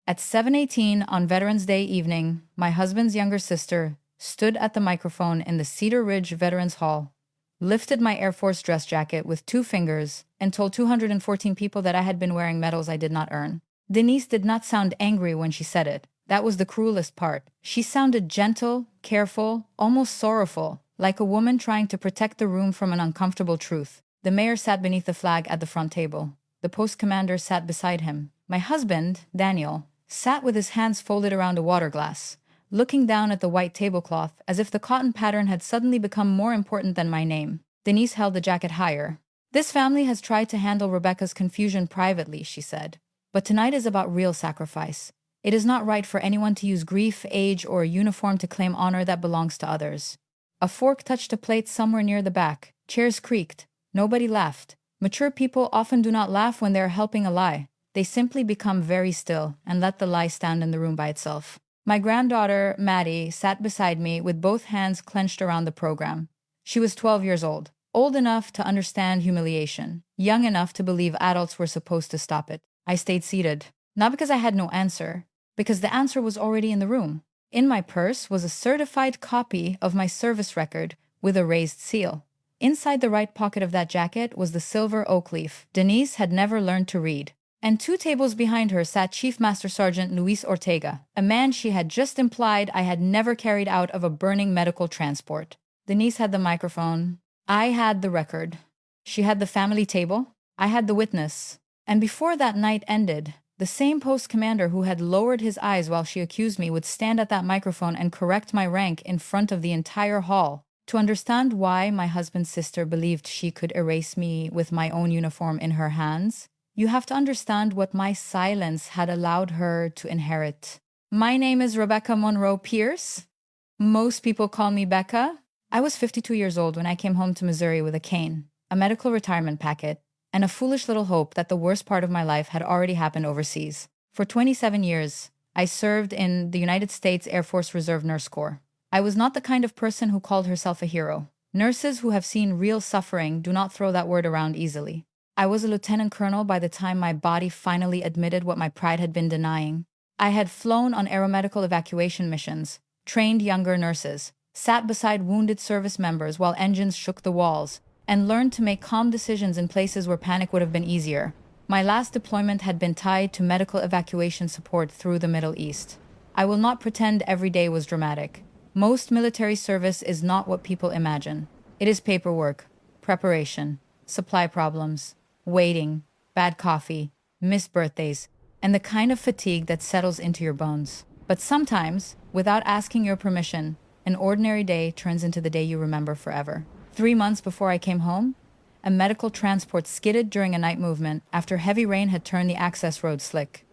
At 7:18 on Veterans Day evening, my husband's younger sister stood at the microphone in the Cedar Ridge Veterans Hall, lifted my Air Force dress jacket with 2 fingers, and told 214 people that I had been wearing medals I did not earn. Denise did not sound angry when she said it. That was the cruelest part. She sounded gentle, careful, almost sorrowful, like a woman trying to protect the room from an uncomfortable truth. The mayor sat beneath the flag at the front table. The post commander sat beside him. My husband, Daniel, sat with his hands folded around a water glass, looking down at the white tablecloth as if the cotton pattern had suddenly become more important than my name. Denise held the jacket higher. "This family has tried to handle Rebecca's confusion privately," she said. "But tonight is about real sacrifice. It is not right for anyone to use grief, age, or a uniform to claim honor that belongs to others." A fork touched a plate somewhere near the back. Chairs creaked. Nobody laughed. Mature people often do not laugh when they are helping a lie. They simply become very still and let the lie stand in the room by itself. My granddaughter, Maddie, sat beside me with both hands clenched around the program. She was 12 years old enough to understand humiliation, young enough to believe adults were supposed to stop it. I stayed seated, not because I had no answer, because the answer was already in the room. In my purse was a certified copy of my service record with a raised seal. Inside the right pocket of that jacket was the silver oak leaf. Denise had never learned to read. And 2 tables behind her sat Chief Master Sergeant Luis Ortega, a man she had just implied I had never carried out of a burning medical transport. Denise had the microphone. I had the record. She had the family table. I had the witness. And before that night ended, the same post commander who had lowered his eyes while she accused me would stand at that microphone and correct my rank in front of the entire hall. To understand why my husband's sister believed she could erase me with my own uniform in her hands, you have to understand what my silence had allowed her to inherit. My name is Rebecca Monroe Pierce. Most people call me Becca. I was 52 years old when I came home to Missouri with a cane, a medical retirement packet, and a foolish little hope that the worst part of my life had already happened overseas. For 27 years, I served in the United States Air Force Reserve Nurse Corps. I was not the kind of person who called herself a hero. Nurses who have seen real suffering do not throw that word around easily. I was a lieutenant colonel by the time my body finally admitted what my pride had been denying. I had flown on aeromedical evacuation missions, trained younger nurses, sat beside wounded service members while engines shook the walls, and learned to make calm decisions in places where panic would have been easier. My last deployment had been tied to medical evacuation support through the Middle East. I will not pretend every day was dramatic. Most military service is not what people imagine. It is paperwork, preparation, supply problems, waiting, bad coffee, missed birthdays, and the kind of fatigue that settles into your bones. But sometimes, without asking your permission, an ordinary day turns into the day you remember forever. 3 months before I came home, a medical transport skidded during a night movement after heavy rain had turned the access road slick.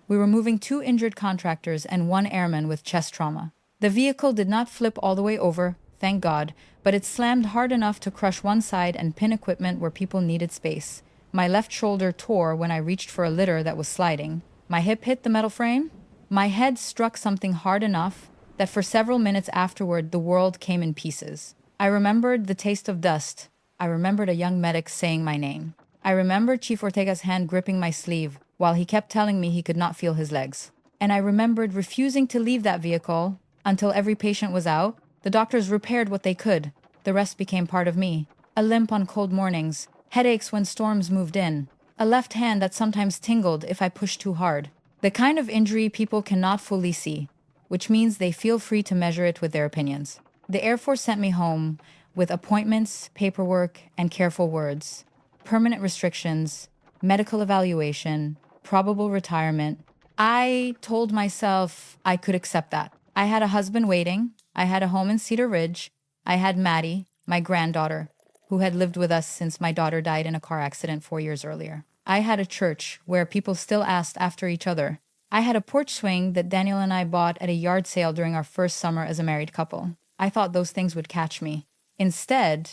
We were moving 2 injured contractors and 1 airman with chest trauma. The vehicle did not flip all the way over, thank God, but it slammed hard enough to crush one side and pin equipment where people needed space. My left shoulder tore when I reached for a litter that was sliding. My hip hit the metal frame. My head struck something hard enough that for several minutes afterward, the world came in pieces. I remembered the taste of dust. I remembered a young medic saying my name. I remembered Chief Ortega's hand gripping my sleeve while he kept telling me he could not feel his legs. And I remembered refusing to leave that vehicle until every patient was out. The doctors repaired what they could. The rest became part of me. A limp on cold mornings, headaches when storms moved in, a left hand that sometimes tingled if I pushed too hard. The kind of injury people cannot fully see, which means they feel free to measure it with their opinions. The Air Force sent me home with appointments, paperwork, and careful words. Permanent restrictions, medical evaluation, probable retirement. I told myself I could accept that. I had a husband waiting. I had a home in Cedar Ridge. I had Maddie, my granddaughter, who had lived with us since my daughter died in a car accident 4 years earlier. I had a church where people still asked after each other. I had a porch swing that Daniel and I bought at a yard sale during our first summer as a married couple. I thought those things would catch me. Instead,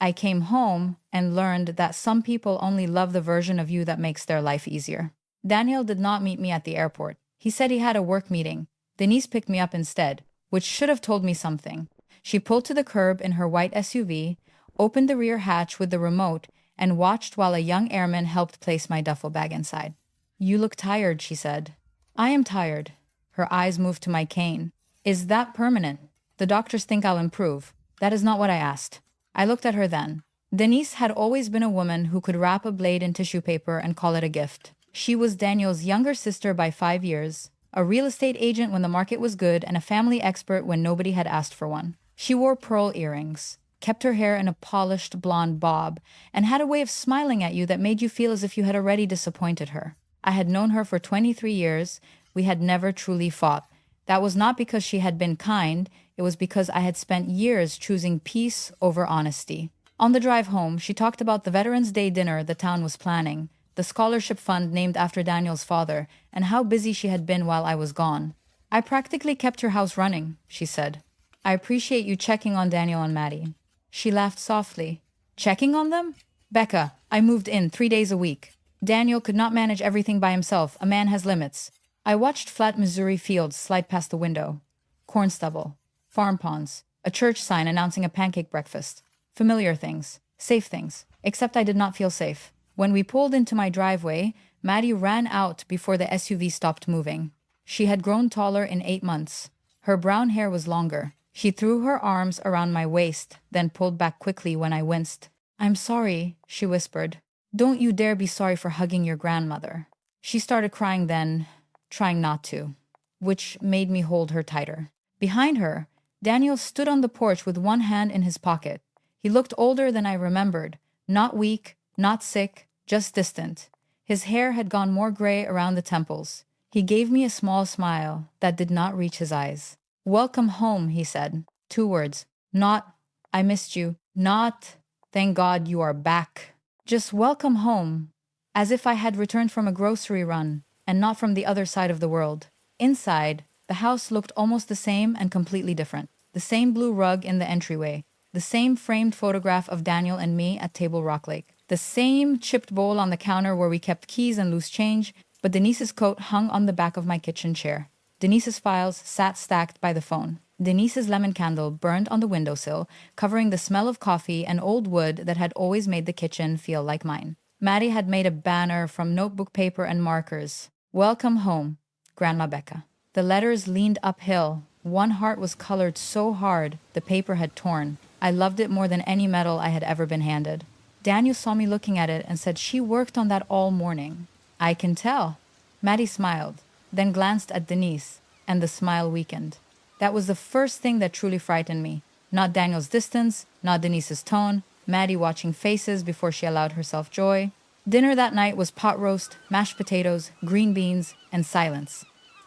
I came home and learned that some people only love the version of you that makes their life easier. Daniel did not meet me at the airport. He said he had a work meeting. Denise picked me up instead, which should have told me something. She pulled to the curb in her white SUV, opened the rear hatch with the remote, and watched while a young airman helped place my duffel bag inside. "You look tired," she said. I am tired. Her eyes moved to my cane. Is that permanent? The doctors think I'll improve. That is not what I asked. I looked at her then. Denise had always been a woman who could wrap a blade in tissue paper and call it a gift. She was Daniel's younger sister by 5 years, a real estate agent when the market was good, and a family expert when nobody had asked for one. She wore pearl earrings, kept her hair in a polished blonde bob, and had a way of smiling at you that made you feel as if you had already disappointed her. I had known her for 23 years. We had never truly fought. That was not because she had been kind, it was because I had spent years choosing peace over honesty. On the drive home, she talked about the Veterans Day dinner the town was planning, the scholarship fund named after Daniel's father, and how busy she had been while I was gone. I practically kept your house running, she said. I appreciate you checking on Daniel and Maddie. She laughed softly. Checking on them? Becca, I moved in 3 days a week. Daniel could not manage everything by himself. A man has limits. I watched flat Missouri fields slide past the window. Corn stubble, farm ponds, a church sign announcing a pancake breakfast. Familiar things, safe things, except I did not feel safe. When we pulled into my driveway, Maddie ran out before the SUV stopped moving. She had grown taller in 8 months. Her brown hair was longer. She threw her arms around my waist, then pulled back quickly when I winced. I'm sorry, she whispered. Don't you dare be sorry for hugging your grandmother. She started crying then, trying not to, which made me hold her tighter. Behind her, Daniel stood on the porch with one hand in his pocket. He looked older than I remembered, not weak, not sick, just distant. His hair had gone more gray around the temples. He gave me a small smile that did not reach his eyes. Welcome home, he said. 2 words. Not, I missed you. Not, thank God you are back. Just welcome home, as if I had returned from a grocery run and not from the other side of the world. Inside, the house looked almost the same and completely different. The same blue rug in the entryway. The same framed photograph of Daniel and me at Table Rock Lake. The same chipped bowl on the counter where we kept keys and loose change, but Denise's coat hung on the back of my kitchen chair. Denise's files sat stacked by the phone. Denise's lemon candle burned on the windowsill, covering the smell of coffee and old wood that had always made the kitchen feel like mine. Maddie had made a banner from notebook paper and markers. Welcome home, Grandma Becca. The letters leaned uphill. One heart was colored so hard the paper had torn. I loved it more than any medal I had ever been handed. Daniel saw me looking at it and said she worked on that all morning. I can tell. Maddie smiled, then glanced at Denise, and the smile weakened. That was the first thing that truly frightened me. Not Daniel's distance, not Denise's tone, Maddie watching faces before she allowed herself joy. Dinner that night was pot roast, mashed potatoes, green beans, and silence.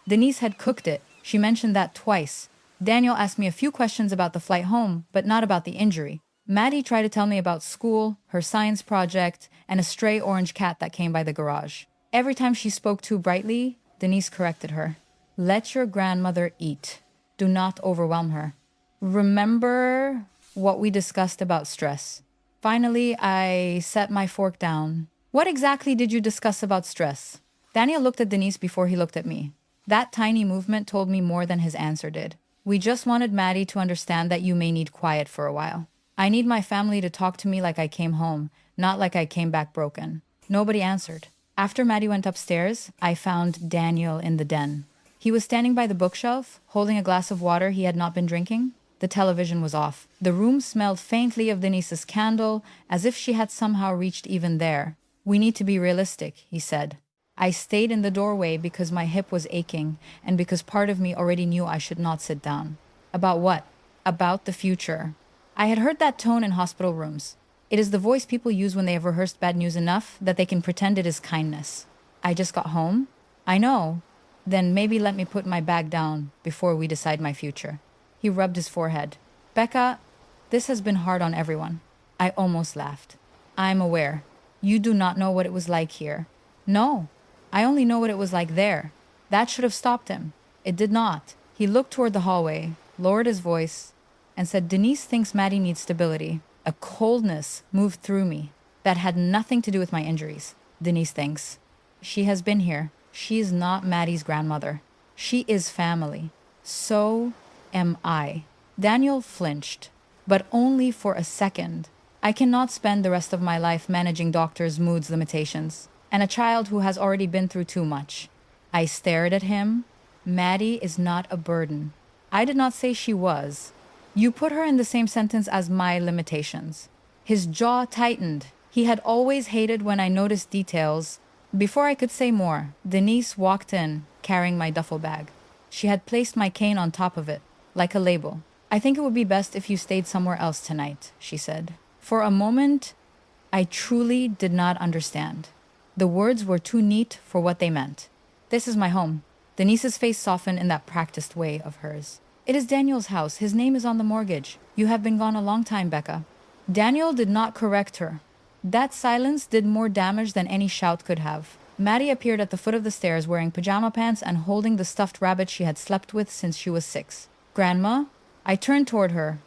Denise had cooked it. She mentioned that twice. Daniel asked me a few questions about the flight home, but not about the injury. Maddie tried to tell me about school, her science project, and a stray orange cat that came by the garage. Every time she spoke too brightly, Denise corrected her. Let your grandmother eat. Do not overwhelm her. Remember what we discussed about stress. Finally, I set my fork down. What exactly did you discuss about stress? Daniel looked at Denise before he looked at me. That tiny movement told me more than his answer did. We just wanted Maddie to understand that you may need quiet for a while. I need my family to talk to me like I came home, not like I came back broken. Nobody answered. After Maddie went upstairs, I found Daniel in the den. He was standing by the bookshelf, holding a glass of water he had not been drinking. The television was off. The room smelled faintly of Denise's candle, as if she had somehow reached even there. We need to be realistic, he said. I stayed in the doorway because my hip was aching, and because part of me already knew I should not sit down. About what? About the future. I had heard that tone in hospital rooms. It is the voice people use when they have rehearsed bad news enough that they can pretend it is kindness. I just got home? I know. Then maybe let me put my bag down before we decide my future. He rubbed his forehead. Becca, this has been hard on everyone. I almost laughed. I'm aware. You do not know what it was like here. No, I only know what it was like there. That should have stopped him. It did not. He looked toward the hallway, lowered his voice, and said, Denise thinks Maddie needs stability. A coldness moved through me that had nothing to do with my injuries. Denise thinks. She has been here. She is not Maddie's grandmother. She is family. So am I. Daniel flinched, but only for a second. I cannot spend the rest of my life managing doctors' moods limitations, and a child who has already been through too much. I stared at him. Maddie is not a burden. I did not say she was. You put her in the same sentence as my limitations. His jaw tightened. He had always hated when I noticed details. Before I could say more, Denise walked in, carrying my duffel bag. She had placed my cane on top of it, like a label. I think it would be best if you stayed somewhere else tonight, she said. For a moment, I truly did not understand. The words were too neat for what they meant. This is my home. Denise's face softened in that practiced way of hers. It is Daniel's house. His name is on the mortgage. You have been gone a long time, Becca. Daniel did not correct her. That silence did more damage than any shout could have. Maddie appeared at the foot of the stairs wearing pajama pants and holding the stuffed rabbit she had slept with since she was 6. Grandma? I turned toward her,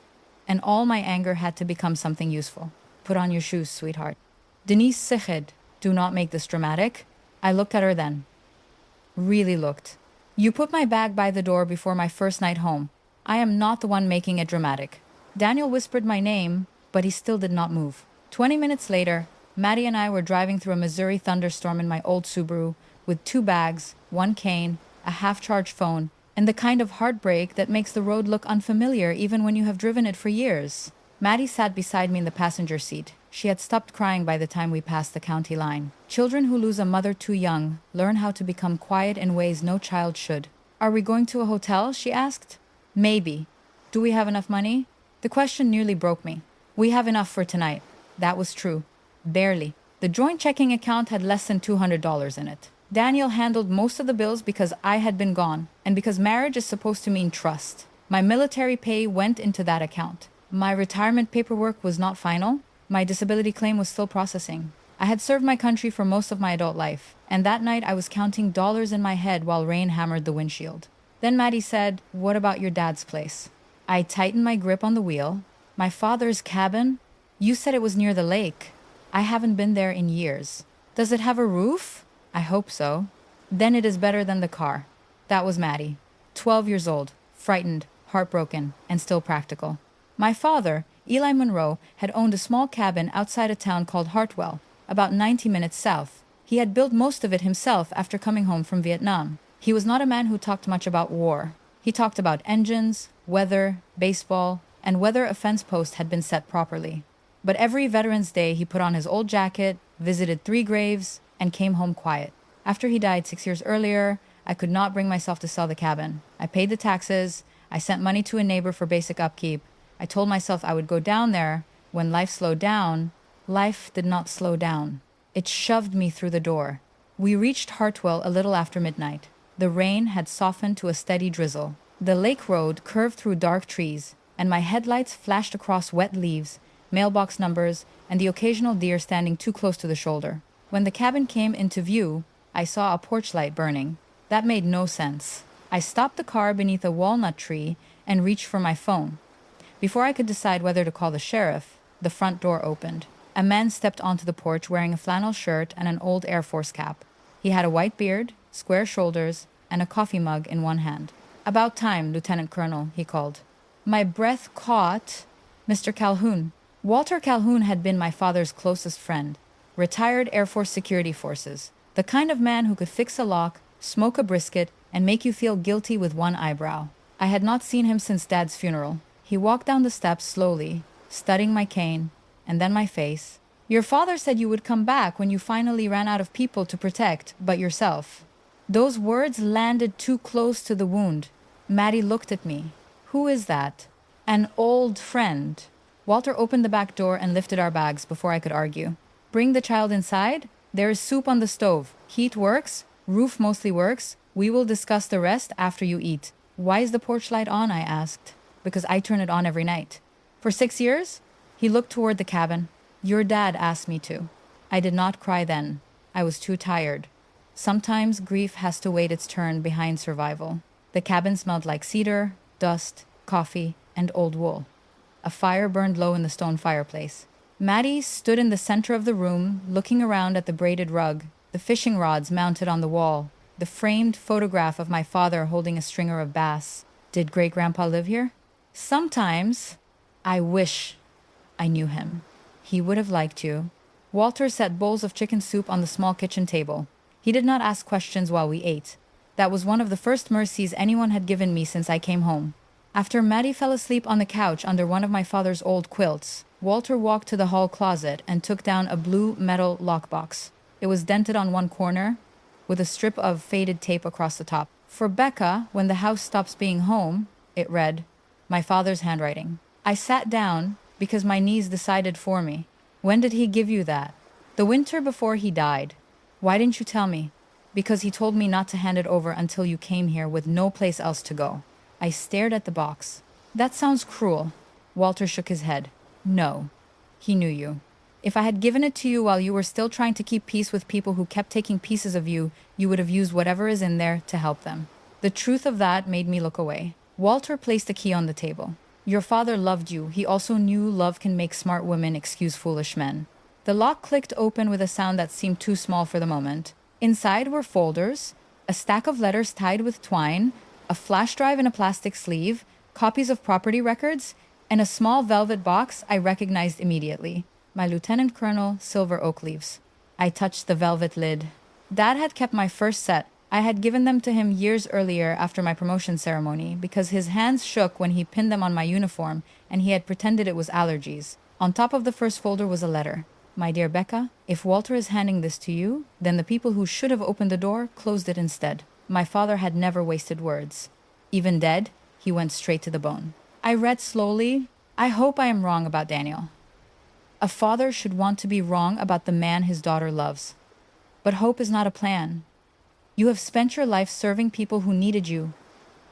and all my anger had to become something useful. Put on your shoes, sweetheart. Denise Sichid, do not make this dramatic. I looked at her then. Really looked. You put my bag by the door before my first night home. I am not the one making it dramatic. Daniel whispered my name, but he still did not move. 20 minutes later, Maddie and I were driving through a Missouri thunderstorm in my old Subaru with 2 bags, 1 cane, a half-charged phone, and the kind of heartbreak that makes the road look unfamiliar even when you have driven it for years. Maddie sat beside me in the passenger seat. She had stopped crying by the time we passed the county line. Children who lose a mother too young learn how to become quiet in ways no child should. Are we going to a hotel? She asked. Maybe. Do we have enough money? The question nearly broke me. We have enough for tonight. That was true. Barely. The joint checking account had less than $200 in it. Daniel handled most of the bills because I had been gone, and because marriage is supposed to mean trust. My military pay went into that account. My retirement paperwork was not final. My disability claim was still processing. I had served my country for most of my adult life, and that night I was counting dollars in my head while rain hammered the windshield. Then Maddie said, "What about your dad's place?" I tightened my grip on the wheel. My father's cabin? You said it was near the lake. I haven't been there in years. Does it have a roof? I hope so. Then it is better than the car. That was Maddie. 12 years old, frightened, heartbroken, and still practical. My father, Eli Monroe, had owned a small cabin outside a town called Hartwell, about 90 minutes south. He had built most of it himself after coming home from Vietnam. He was not a man who talked much about war. He talked about engines, weather, baseball, and whether a fence post had been set properly. But every Veterans Day he put on his old jacket, visited 3 graves, and came home quiet. After he died 6 years earlier, I could not bring myself to sell the cabin. I paid the taxes. I sent money to a neighbor for basic upkeep. I told myself I would go down there. When life slowed down, life did not slow down. It shoved me through the door. We reached Hartwell a little after midnight. The rain had softened to a steady drizzle. The lake road curved through dark trees, and my headlights flashed across wet leaves, mailbox numbers, and the occasional deer standing too close to the shoulder. When the cabin came into view, I saw a porch light burning. That made no sense. I stopped the car beneath a walnut tree and reached for my phone. Before I could decide whether to call the sheriff, the front door opened. A man stepped onto the porch wearing a flannel shirt and an old Air Force cap. He had a white beard, square shoulders, and a coffee mug in one hand. "About time, Lieutenant Colonel," he called. My breath caught. Mr. Calhoun. Walter Calhoun had been my father's closest friend. Retired Air Force Security Forces. The kind of man who could fix a lock, smoke a brisket, and make you feel guilty with one eyebrow. I had not seen him since Dad's funeral. He walked down the steps slowly, studying my cane, and then my face. "Your father said you would come back when you finally ran out of people to protect, but yourself." Those words landed too close to the wound. Maddie looked at me. "Who is that?" "An old friend." Walter opened the back door and lifted our bags before I could argue. "Bring the child inside. There is soup on the stove. Heat works. Roof mostly works. We will discuss the rest after you eat." "Why is the porch light on?" I asked. "Because I turn it on every night." "For 6 years?" He looked toward the cabin. "Your dad asked me to." I did not cry then. I was too tired. Sometimes grief has to wait its turn behind survival. The cabin smelled like cedar, dust, coffee, and old wool. A fire burned low in the stone fireplace. Maddie stood in the center of the room, looking around at the braided rug, the fishing rods mounted on the wall, the framed photograph of my father holding a stringer of bass. Did great-grandpa live here? Sometimes. I wish I knew him. He would have liked you. Walter set bowls of chicken soup on the small kitchen table. He did not ask questions while we ate. That was one of the first mercies anyone had given me since I came home. After Maddie fell asleep on the couch under one of my father's old quilts, Walter walked to the hall closet and took down a blue metal lockbox. It was dented on one corner, with a strip of faded tape across the top. For Becca, when the house stops being home, it read, my father's handwriting. I sat down because my knees decided for me. When did he give you that? The winter before he died. Why didn't you tell me? Because he told me not to hand it over until you came here with no place else to go. I stared at the box. That sounds cruel. Walter shook his head. No. He knew you. If I had given it to you while you were still trying to keep peace with people who kept taking pieces of you, you would have used whatever is in there to help them. The truth of that made me look away. Walter placed a key on the table. Your father loved you. He also knew love can make smart women excuse foolish men. The lock clicked open with a sound that seemed too small for the moment. Inside were folders, a stack of letters tied with twine, a flash drive in a plastic sleeve, copies of property records, and a small velvet box I recognized immediately. My Lieutenant Colonel silver oak leaves. I touched the velvet lid. Dad had kept my first set. I had given them to him years earlier after my promotion ceremony because his hands shook when he pinned them on my uniform and he had pretended it was allergies. On top of the first folder was a letter. My dear Becca, if Walter is handing this to you, then the people who should have opened the door closed it instead. My father had never wasted words. Even dead, he went straight to the bone. I read slowly. I hope I am wrong about Daniel. A father should want to be wrong about the man his daughter loves. But hope is not a plan. You have spent your life serving people who needed you.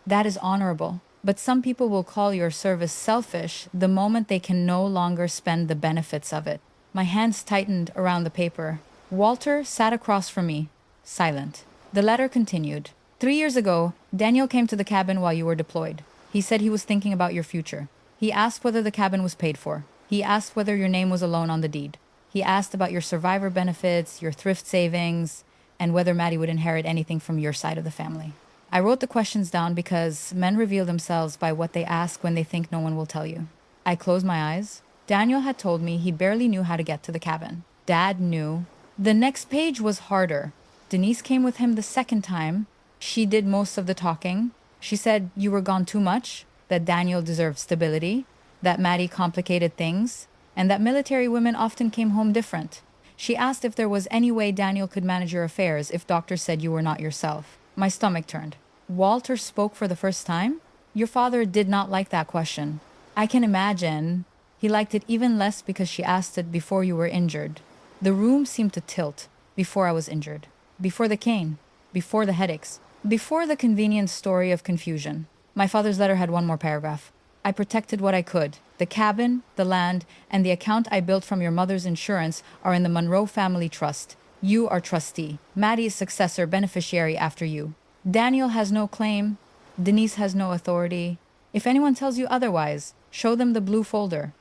That is honorable. But some people will call your service selfish the moment they can no longer spend the benefits of it. My hands tightened around the paper. Walter sat across from me, silent. The letter continued. 3 years ago, Daniel came to the cabin while you were deployed. He said he was thinking about your future. He asked whether the cabin was paid for. He asked whether your name was alone on the deed. He asked about your survivor benefits, your thrift savings, and whether Maddie would inherit anything from your side of the family. I wrote the questions down because men reveal themselves by what they ask when they think no one will tell you. I closed my eyes. Daniel had told me he barely knew how to get to the cabin. Dad knew. The next page was harder. Denise came with him the second time. She did most of the talking. She said you were gone too much, that Daniel deserved stability, that Maddie complicated things, and that military women often came home different. She asked if there was any way Daniel could manage your affairs if doctors said you were not yourself. My stomach turned. Walter spoke for the first time? Your father did not like that question. I can imagine. He liked it even less because she asked it before you were injured. The room seemed to tilt before I was injured. Before the cane. Before the headaches. Before the convenient story of confusion. My father's letter had one more paragraph. I protected what I could. The cabin, the land, and the account I built from your mother's insurance are in the Monroe family trust. You are trustee. Maddie is successor beneficiary after you. Daniel has no claim. Denise has no authority. If anyone tells you otherwise, show them the blue folder.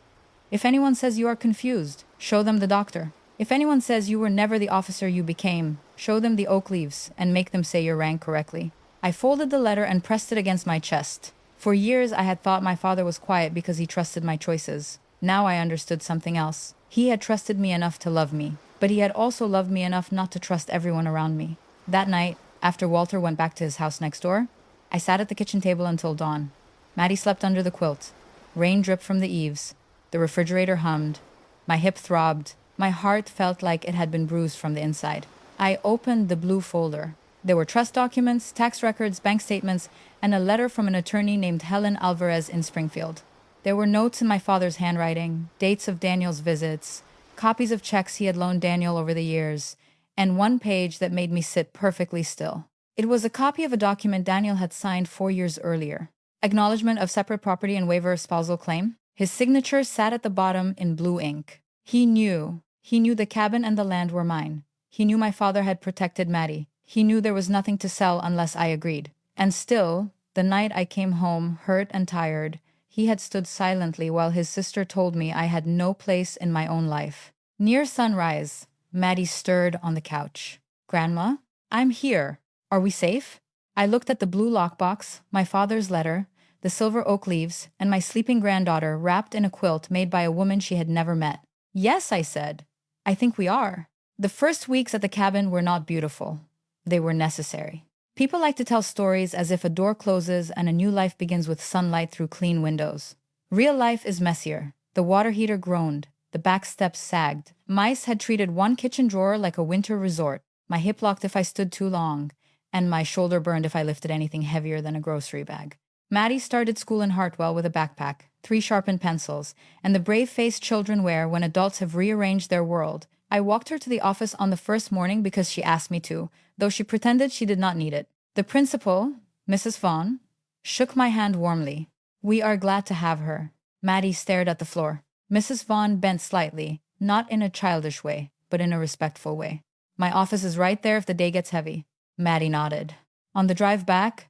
If anyone says you are confused, show them the doctor. If anyone says you were never the officer you became, show them the oak leaves and make them say your rank correctly. I folded the letter and pressed it against my chest. For years I had thought my father was quiet because he trusted my choices. Now I understood something else. He had trusted me enough to love me, but he had also loved me enough not to trust everyone around me. That night, after Walter went back to his house next door, I sat at the kitchen table until dawn. Maddie slept under the quilt. Rain dripped from the eaves. The refrigerator hummed. My hip throbbed. My heart felt like it had been bruised from the inside. I opened the blue folder. There were trust documents, tax records, bank statements, and a letter from an attorney named Helen Alvarez in Springfield. There were notes in my father's handwriting, dates of Daniel's visits, copies of checks he had loaned Daniel over the years, and one page that made me sit perfectly still. It was a copy of a document Daniel had signed 4 years earlier. Acknowledgement of separate property and waiver of spousal claim. His signature sat at the bottom in blue ink. He knew the cabin and the land were mine. He knew my father had protected Maddie. He knew there was nothing to sell unless I agreed. And still, the night I came home, hurt and tired, he had stood silently while his sister told me I had no place in my own life. Near sunrise, Maddie stirred on the couch. Grandma, I'm here. Are we safe? I looked at the blue lockbox, my father's letter, the silver oak leaves, and my sleeping granddaughter wrapped in a quilt made by a woman she had never met. Yes, I said. I think we are. The first weeks at the cabin were not beautiful. They were necessary. People like to tell stories as if a door closes and a new life begins with sunlight through clean windows. Real life is messier. The water heater groaned. The back steps sagged. Mice had treated one kitchen drawer like a winter resort. My hip locked if I stood too long, and my shoulder burned if I lifted anything heavier than a grocery bag. Maddie started school in Hartwell with a backpack, 3 sharpened pencils, and the brave face children wear when adults have rearranged their world. I walked her to the office on the first morning because she asked me to, though she pretended she did not need it. The principal, Mrs. Vaughn, shook my hand warmly. "We are glad to have her." Maddie stared at the floor. Mrs. Vaughn bent slightly, not in a childish way, but in a respectful way. "My office is right there if the day gets heavy." Maddie nodded. On the drive back,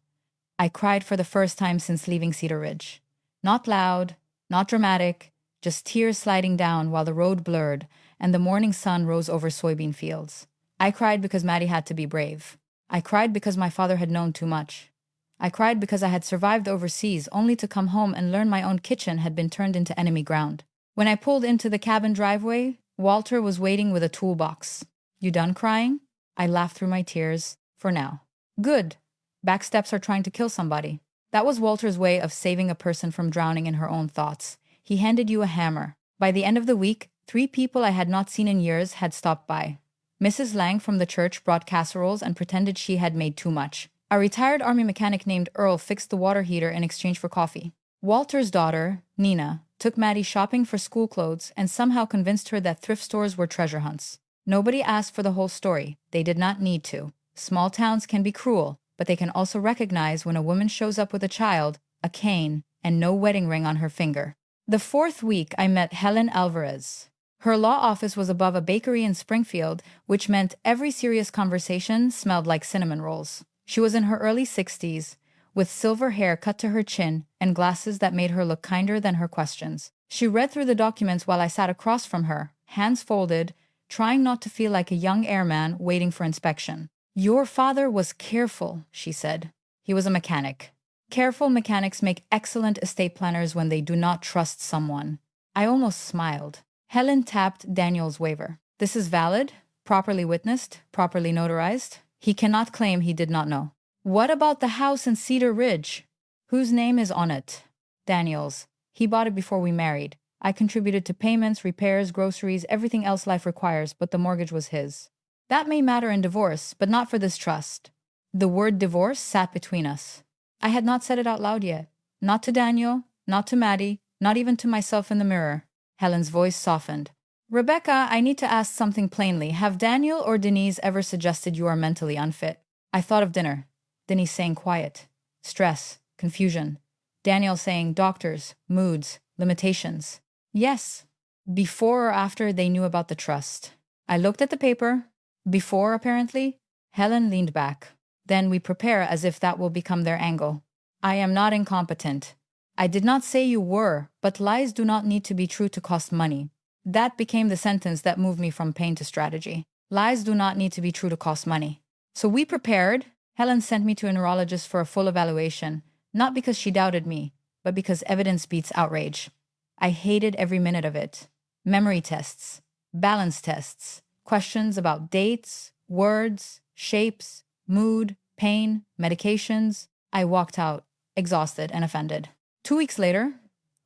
I cried for the first time since leaving Cedar Ridge. Not loud, not dramatic, just tears sliding down while the road blurred and the morning sun rose over soybean fields. I cried because Maddie had to be brave. I cried because my father had known too much. I cried because I had survived overseas only to come home and learn my own kitchen had been turned into enemy ground. When I pulled into the cabin driveway, Walter was waiting with a toolbox. "You done crying?" I laughed through my tears. "For now." "Good. Back steps are trying to kill somebody." That was Walter's way of saving a person from drowning in her own thoughts. He handed you a hammer. By the end of the week, 3 people I had not seen in years had stopped by. Mrs. Lang from the church brought casseroles and pretended she had made too much. A retired army mechanic named Earl fixed the water heater in exchange for coffee. Walter's daughter, Nina, took Maddie shopping for school clothes and somehow convinced her that thrift stores were treasure hunts. Nobody asked for the whole story. They did not need to. Small towns can be cruel, but they can also recognize when a woman shows up with a child, a cane, and no wedding ring on her finger. The 4th week, I met Helen Alvarez. Her law office was above a bakery in Springfield, which meant every serious conversation smelled like cinnamon rolls. She was in her early 60s, with silver hair cut to her chin and glasses that made her look kinder than her questions. She read through the documents while I sat across from her, hands folded, trying not to feel like a young airman waiting for inspection. "Your father was careful," she said. "He was a mechanic. Careful mechanics make excellent estate planners when they do not trust someone." I almost smiled. Helen tapped Daniel's waiver. "This is valid, properly witnessed, properly notarized. He cannot claim he did not know." "What about the house in Cedar Ridge?" "Whose name is on it?" "Daniel's. He bought it before we married. I contributed to payments, repairs, groceries, everything else life requires, but the mortgage was his." "That may matter in divorce, but not for this trust." The word divorce sat between us. I had not said it out loud yet. Not to Daniel, not to Maddie, not even to myself in the mirror. Helen's voice softened. "Rebecca, I need to ask something plainly. Have Daniel or Denise ever suggested you are mentally unfit?" I thought of dinner. Denise saying quiet, stress, confusion. Daniel saying doctors, moods, limitations. Yes. Before or after they knew about the trust. I looked at the paper. Before, apparently. Helen leaned back. "Then we prepare as if that will become their angle." "I am not incompetent." "I did not say you were, but lies do not need to be true to cost money." That became the sentence that moved me from pain to strategy. Lies do not need to be true to cost money. So we prepared. Helen sent me to a neurologist for a full evaluation, not because she doubted me, but because evidence beats outrage. I hated every minute of it. Memory tests, balance tests, questions about dates, words, shapes, mood, pain, medications. I walked out, exhausted and offended. 2 weeks later,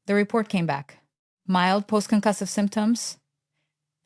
the report came back. Mild post-concussive symptoms,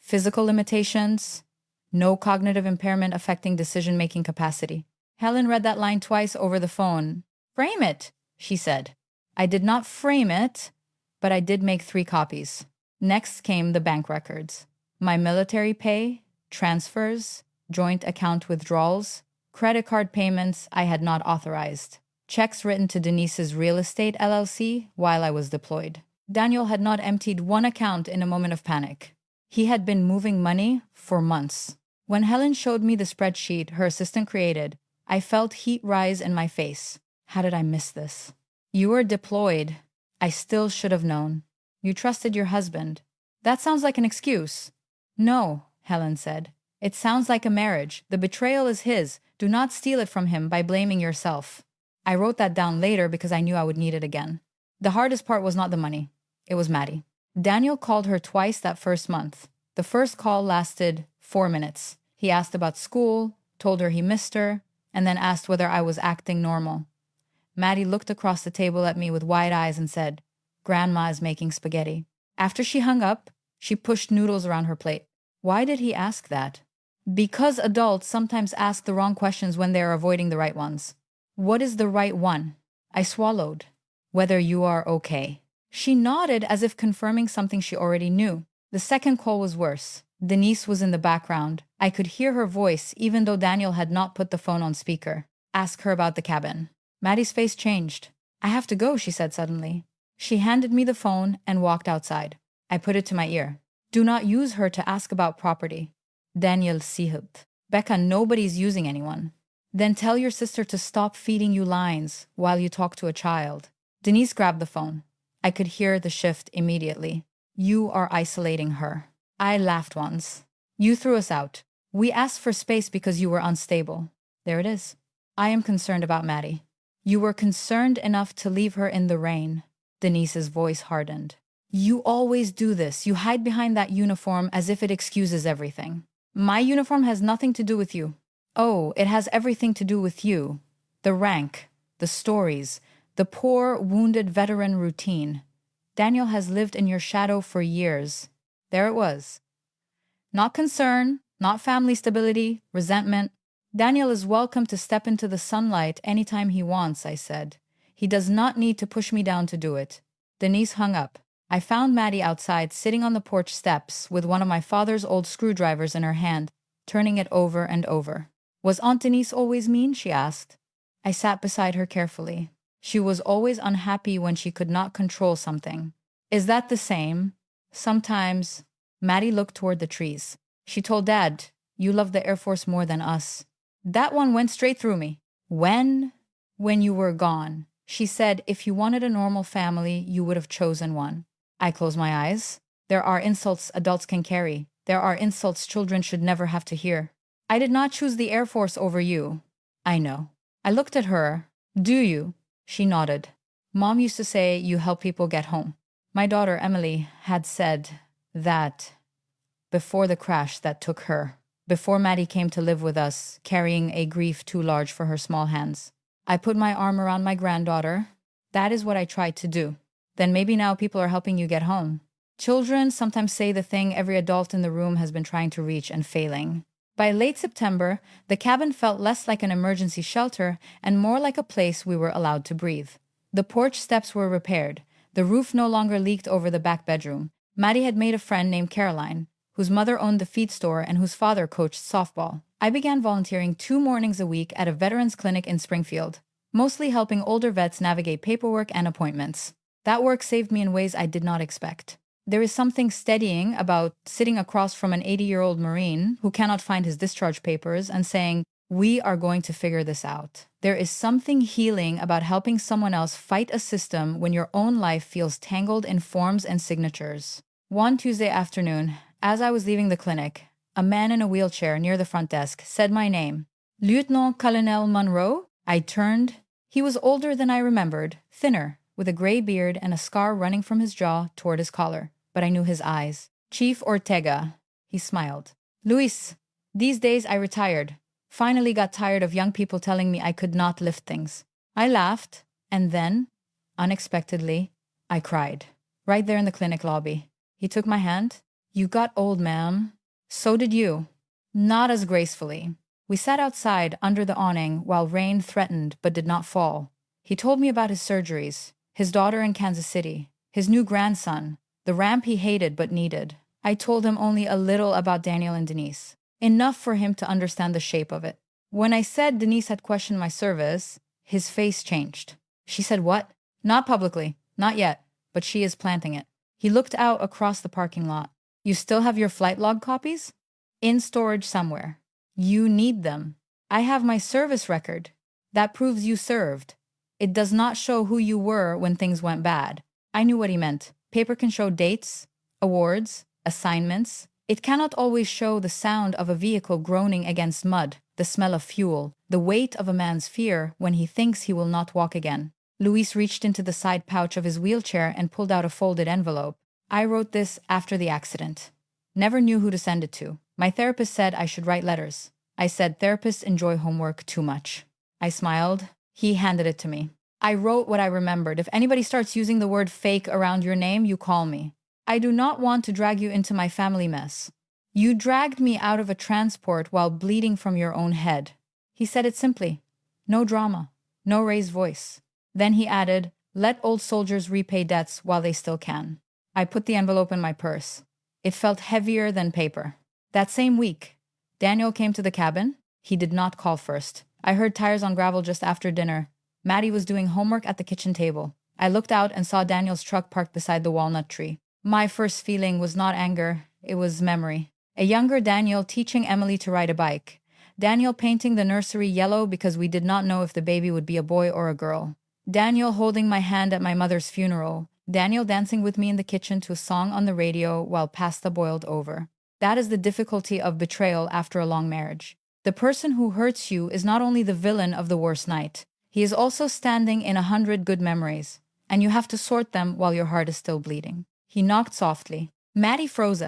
physical limitations, no cognitive impairment affecting decision-making capacity. Helen read that line twice over the phone. "Frame it," she said. I did not frame it, but I did make 3 copies. Next came the bank records. My military pay, transfers, joint account withdrawals, credit card payments I had not authorized, checks written to Denise's real estate LLC while I was deployed. Daniel had not emptied one account in a moment of panic. He had been moving money for months. When Helen showed me the spreadsheet her assistant created, I felt heat rise in my face. How did I miss this? "You were deployed. I still should have known. You trusted your husband." "That sounds like an excuse." "No," Helen said. "It sounds like a marriage. The betrayal is his. Do not steal it from him by blaming yourself." I wrote that down later because I knew I would need it again. The hardest part was not the money. It was Maddie. Daniel called her twice that first month. The first call lasted 4 minutes. He asked about school, told her he missed her, and then asked whether I was acting normal. Maddie looked across the table at me with wide eyes and said, "Grandma is making spaghetti." After she hung up, she pushed noodles around her plate. Why did he ask that? Because adults sometimes ask the wrong questions when they are avoiding the right ones. What is the right one? I swallowed. Whether you are okay. She nodded as if confirming something she already knew. The second call was worse. Denise was in the background. I could hear her voice even though Daniel had not put the phone on speaker. Ask her about the cabin. Maddie's face changed. "I have to go," she said suddenly. She handed me the phone and walked outside. I put it to my ear. "Do not use her to ask about property." Daniel sihed. "Becca, nobody's using anyone." "Then tell your sister to stop feeding you lines while you talk to a child." Denise grabbed the phone. I could hear the shift immediately. "You are isolating her." I laughed once. "You threw us out. We asked for space because you were unstable." There it is. "I am concerned about Maddie." "You were concerned enough to leave her in the rain." Denise's voice hardened. "You always do this. You hide behind that uniform as if it excuses everything." "My uniform has nothing to do with you." "Oh, it has everything to do with you. The rank, the stories, the poor, wounded veteran routine. Daniel has lived in your shadow for years." There it was. Not concern, not family stability, resentment. "Daniel is welcome to step into the sunlight anytime he wants," I said. "He does not need to push me down to do it." Denise hung up. I found Maddie outside, sitting on the porch steps with one of my father's old screwdrivers in her hand, turning it over and over. "Was Aunt Denise always mean?" she asked. I sat beside her carefully. "She was always unhappy when she could not control something." "Is that the same?" "Sometimes." Maddie looked toward the trees. "She told Dad, 'You love the Air Force more than us.'" That one went straight through me. "When?" "When you were gone. She said if you wanted a normal family, you would have chosen one." I closed my eyes. There are insults adults can carry. There are insults children should never have to hear. "I did not choose the Air Force over you." "I know." I looked at her. "Do you?" She nodded. "Mom used to say you help people get home." My daughter, Emily, had said that before the crash that took her, before Maddie came to live with us, carrying a grief too large for her small hands. I put my arm around my granddaughter. That is what I tried to do. Then maybe now people are helping you get home. Children sometimes say the thing every adult in the room has been trying to reach and failing. By late September, the cabin felt less like an emergency shelter and more like a place we were allowed to breathe. The porch steps were repaired. The roof no longer leaked over the back bedroom. Maddie had made a friend named Caroline, whose mother owned the feed store and whose father coached softball. I began volunteering 2 mornings a week at a veterans clinic in Springfield, mostly helping older vets navigate paperwork and appointments. That work saved me in ways I did not expect. There is something steadying about sitting across from an 80-year-old Marine who cannot find his discharge papers and saying, "We are going to figure this out." There is something healing about helping someone else fight a system when your own life feels tangled in forms and signatures. One Tuesday afternoon, as I was leaving the clinic, a man in a wheelchair near the front desk said my name. "Lieutenant Colonel Monroe?" I turned. He was older than I remembered, thinner, with a gray beard and a scar running from his jaw toward his collar. But I knew his eyes. "Chief Ortega." He smiled. "Luis, these days I retired. Finally got tired of young people telling me I could not lift things." I laughed, and then, unexpectedly, I cried. Right there in the clinic lobby. He took my hand. "You got old, ma'am." "So did you." Not as gracefully. We sat outside under the awning while rain threatened but did not fall. He told me about his surgeries, his daughter in Kansas City, his new grandson, the ramp he hated but needed. I told him only a little about Daniel and Denise, enough for him to understand the shape of it. When I said Denise had questioned my service, his face changed. She said, "What?" "Not publicly, not yet, but she is planting it." He looked out across the parking lot. "You still have your flight log copies?" "In storage somewhere." "You need them." "I have my service record. That proves you served. It does not show who you were when things went bad." I knew what he meant. Paper can show dates, awards, assignments. It cannot always show the sound of a vehicle groaning against mud, the smell of fuel, the weight of a man's fear when he thinks he will not walk again. Luis reached into the side pouch of his wheelchair and pulled out a folded envelope. "I wrote this after the accident. Never knew who to send it to. My therapist said I should write letters. I said therapists enjoy homework too much. I smiled. He handed it to me. I wrote what I remembered. If anybody starts using the word fake around your name, you call me. I do not want to drag you into my family mess. You dragged me out of a transport while bleeding from your own head. He said it simply. No drama. No raised voice. Then he added, let old soldiers repay debts while they still can. I put the envelope in my purse. It felt heavier than paper. That same week, Daniel came to the cabin. He did not call first. I heard tires on gravel just after dinner. Maddie was doing homework at the kitchen table. I looked out and saw Daniel's truck parked beside the walnut tree. My first feeling was not anger, it was memory. A younger Daniel teaching Emily to ride a bike. Daniel painting the nursery yellow because we did not know if the baby would be a boy or a girl. Daniel holding my hand at my mother's funeral. Daniel dancing with me in the kitchen to a song on the radio while pasta boiled over. That is the difficulty of betrayal after a long marriage. The person who hurts you is not only the villain of the worst night. He is also standing in 100 good memories, and you have to sort them while your heart is still bleeding. He knocked softly. Maddie froze.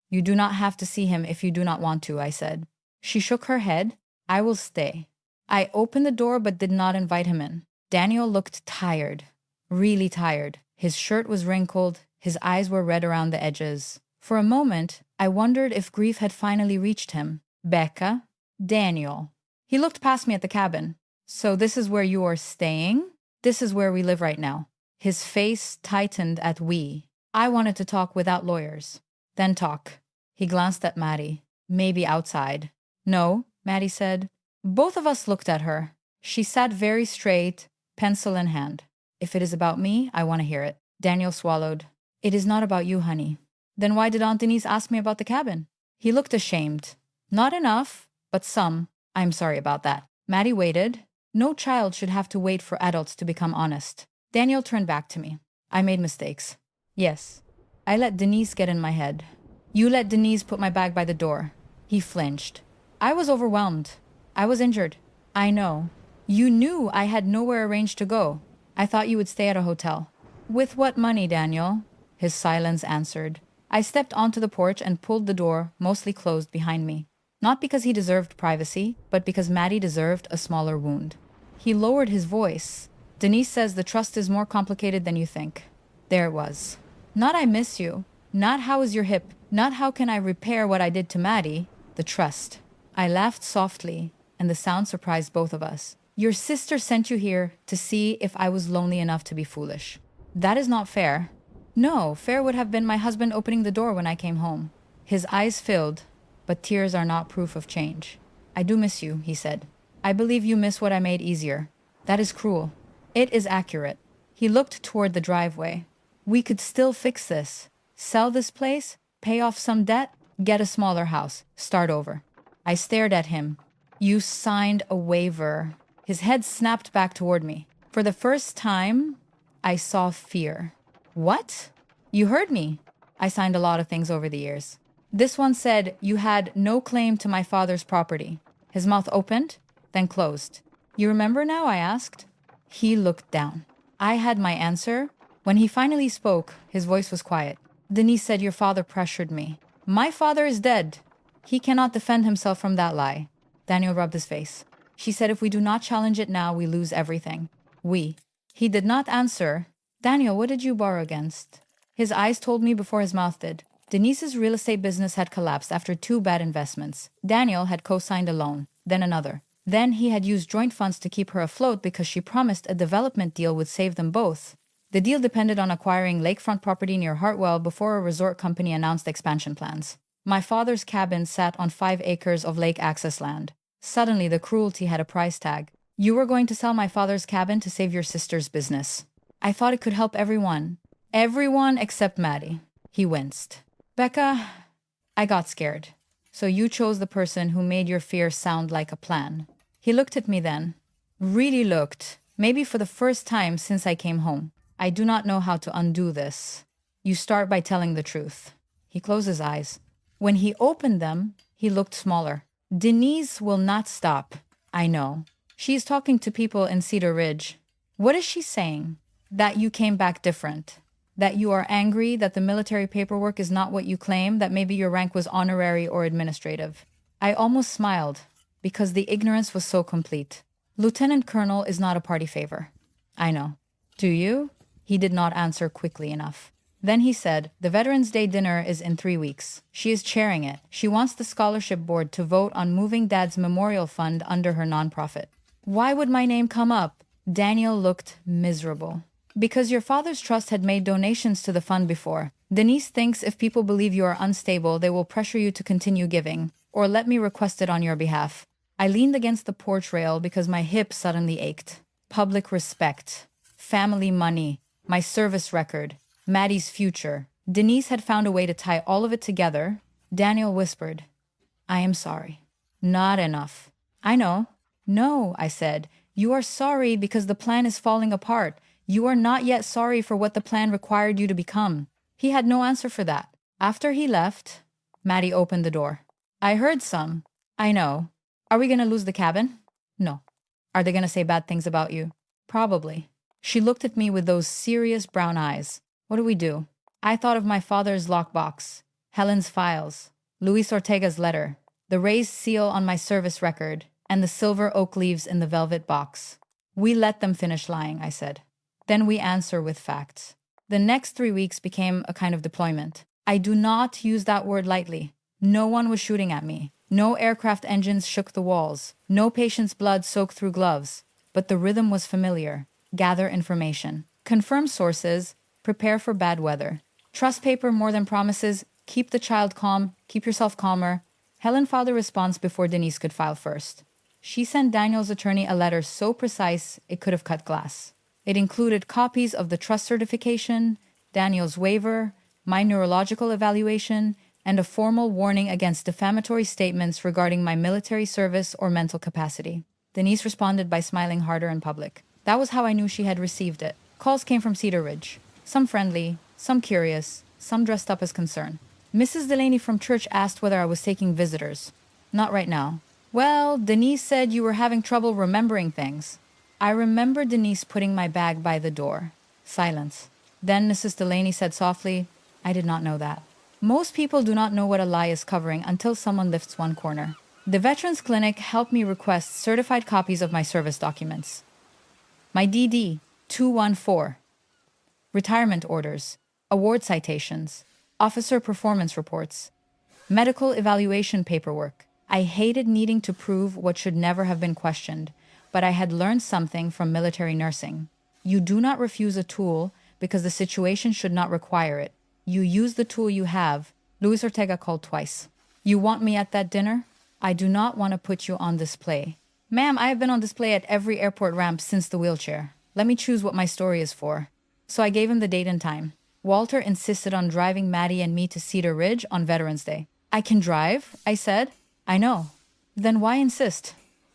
You do not have to see him if you do not want to, I said. She shook her head. I will stay. I opened the door but did not invite him in. Daniel looked tired, really tired. His shirt was wrinkled, his eyes were red around the edges. For a moment, I wondered if grief had finally reached him. Becca? Daniel. He looked past me at the cabin. So this is where you are staying? This is where we live right now. His face tightened at we. I wanted to talk without lawyers. Then talk. He glanced at Maddie. Maybe outside. No, Maddie said. Both of us looked at her. She sat very straight, pencil in hand. If it is about me, I want to hear it. Daniel swallowed. It is not about you, honey. Then why did Aunt Denise ask me about the cabin? He looked ashamed. Not enough, but some. I'm sorry about that. Maddie waited. No child should have to wait for adults to become honest. Daniel turned back to me. I made mistakes. Yes. I let Denise get in my head. You let Denise put my bag by the door. He flinched. I was overwhelmed. I was injured. I know. You knew I had nowhere arranged to go. I thought you would stay at a hotel. With what money, Daniel? His silence answered. I stepped onto the porch and pulled the door, mostly closed, behind me. Not because he deserved privacy, but because Maddie deserved a smaller wound. He lowered his voice. Denise says the trust is more complicated than you think. There it was. Not I miss you. Not how is your hip. Not how can I repair what I did to Maddie. The trust. I laughed softly, and the sound surprised both of us. Your sister sent you here to see if I was lonely enough to be foolish. That is not fair. No, fair would have been my husband opening the door when I came home. His eyes filled, but tears are not proof of change. I do miss you, he said. I believe you miss what I made easier. That is cruel. It is accurate. He looked toward the driveway. We could still fix this. Sell this place, pay off some debt, get a smaller house, start over. I stared at him. You signed a waiver. His head snapped back toward me. For the first time, I saw fear. What? You heard me. I signed a lot of things over the years. This one said you had no claim to my father's property. His mouth opened, then closed. You remember now? I asked. He looked down. I had my answer. When he finally spoke, his voice was quiet. Denise said your father pressured me. My father is dead. He cannot defend himself from that lie. Daniel rubbed his face. She said if we do not challenge it now, we lose everything. We. He did not answer. Daniel, what did you borrow against? His eyes told me before his mouth did. Denise's real estate business had collapsed after 2 bad investments. Daniel had co-signed a loan, then another. Then he had used joint funds to keep her afloat because she promised a development deal would save them both. The deal depended on acquiring lakefront property near Hartwell before a resort company announced expansion plans. My father's cabin sat on 5 acres of lake access land. Suddenly, the cruelty had a price tag. You were going to sell my father's cabin to save your sister's business. I thought it could help everyone. Everyone except Maddie. He winced. Becca, I got scared. So you chose the person who made your fear sound like a plan. He looked at me then. Really looked. Maybe for the first time since I came home. I do not know how to undo this. You start by telling the truth. He closed his eyes. When he opened them, he looked smaller. Denise will not stop. I know. She is talking to people in Cedar Ridge. What is she saying? That you came back different. That you are angry that the military paperwork is not what you claim, that maybe your rank was honorary or administrative. I almost smiled. Because the ignorance was so complete. Lieutenant Colonel is not a party favor. I know. Do you? He did not answer quickly enough. Then he said, the Veterans Day dinner is in 3 weeks. She is chairing it. She wants the scholarship board to vote on moving Dad's memorial fund under her nonprofit. Why would my name come up? Daniel looked miserable. Because your father's trust had made donations to the fund before. Denise thinks if people believe you are unstable, they will pressure you to continue giving, or let me request it on your behalf. I leaned against the porch rail because my hip suddenly ached. Public respect. Family money. My service record. Maddie's future. Denise had found a way to tie all of it together. Daniel whispered, I am sorry. Not enough. I know. No, I said. You are sorry because the plan is falling apart. You are not yet sorry for what the plan required you to become. He had no answer for that. After he left, Maddie opened the door. I heard some. I know. Are we going to lose the cabin? No. Are they going to say bad things about you? Probably. She looked at me with those serious brown eyes. What do we do? I thought of my father's lockbox, Helen's files, Luis Ortega's letter, the raised seal on my service record, and the silver oak leaves in the velvet box. We let them finish lying, I said. Then we answer with facts. The next 3 weeks became a kind of deployment. I do not use that word lightly. No one was shooting at me. No aircraft engines shook the walls. No patient's blood soaked through gloves. But the rhythm was familiar. Gather information. Confirm sources. Prepare for bad weather. Trust paper more than promises. Keep the child calm. Keep yourself calmer. Helen filed a response before Denise could file first. She sent Daniel's attorney a letter so precise it could have cut glass. It included copies of the trust certification, Daniel's waiver, my neurological evaluation, and a formal warning against defamatory statements regarding my military service or mental capacity. Denise responded by smiling harder in public. That was how I knew she had received it. Calls came from Cedar Ridge. Some friendly, some curious, some dressed up as concern. Mrs. Delaney from church asked whether I was taking visitors. Not right now. Well, Denise said you were having trouble remembering things. I remember Denise putting my bag by the door. Silence. Then Mrs. Delaney said softly, I did not know that. Most people do not know what a lie is covering until someone lifts one corner. The Veterans Clinic helped me request certified copies of my service documents. My DD 214. Retirement orders, award citations, officer performance reports, medical evaluation paperwork. I hated needing to prove what should never have been questioned, but I had learned something from military nursing. You do not refuse a tool because the situation should not require it. You use the tool you have. Luis Ortega called twice. You want me at that dinner? I do not want to put you on display. Ma'am, I have been on display at every airport ramp since the wheelchair. Let me choose what my story is for. So I gave him the date and time. Walter insisted on driving Maddie and me to Cedar Ridge on Veterans Day. I can drive, I said. I know. Then why insist?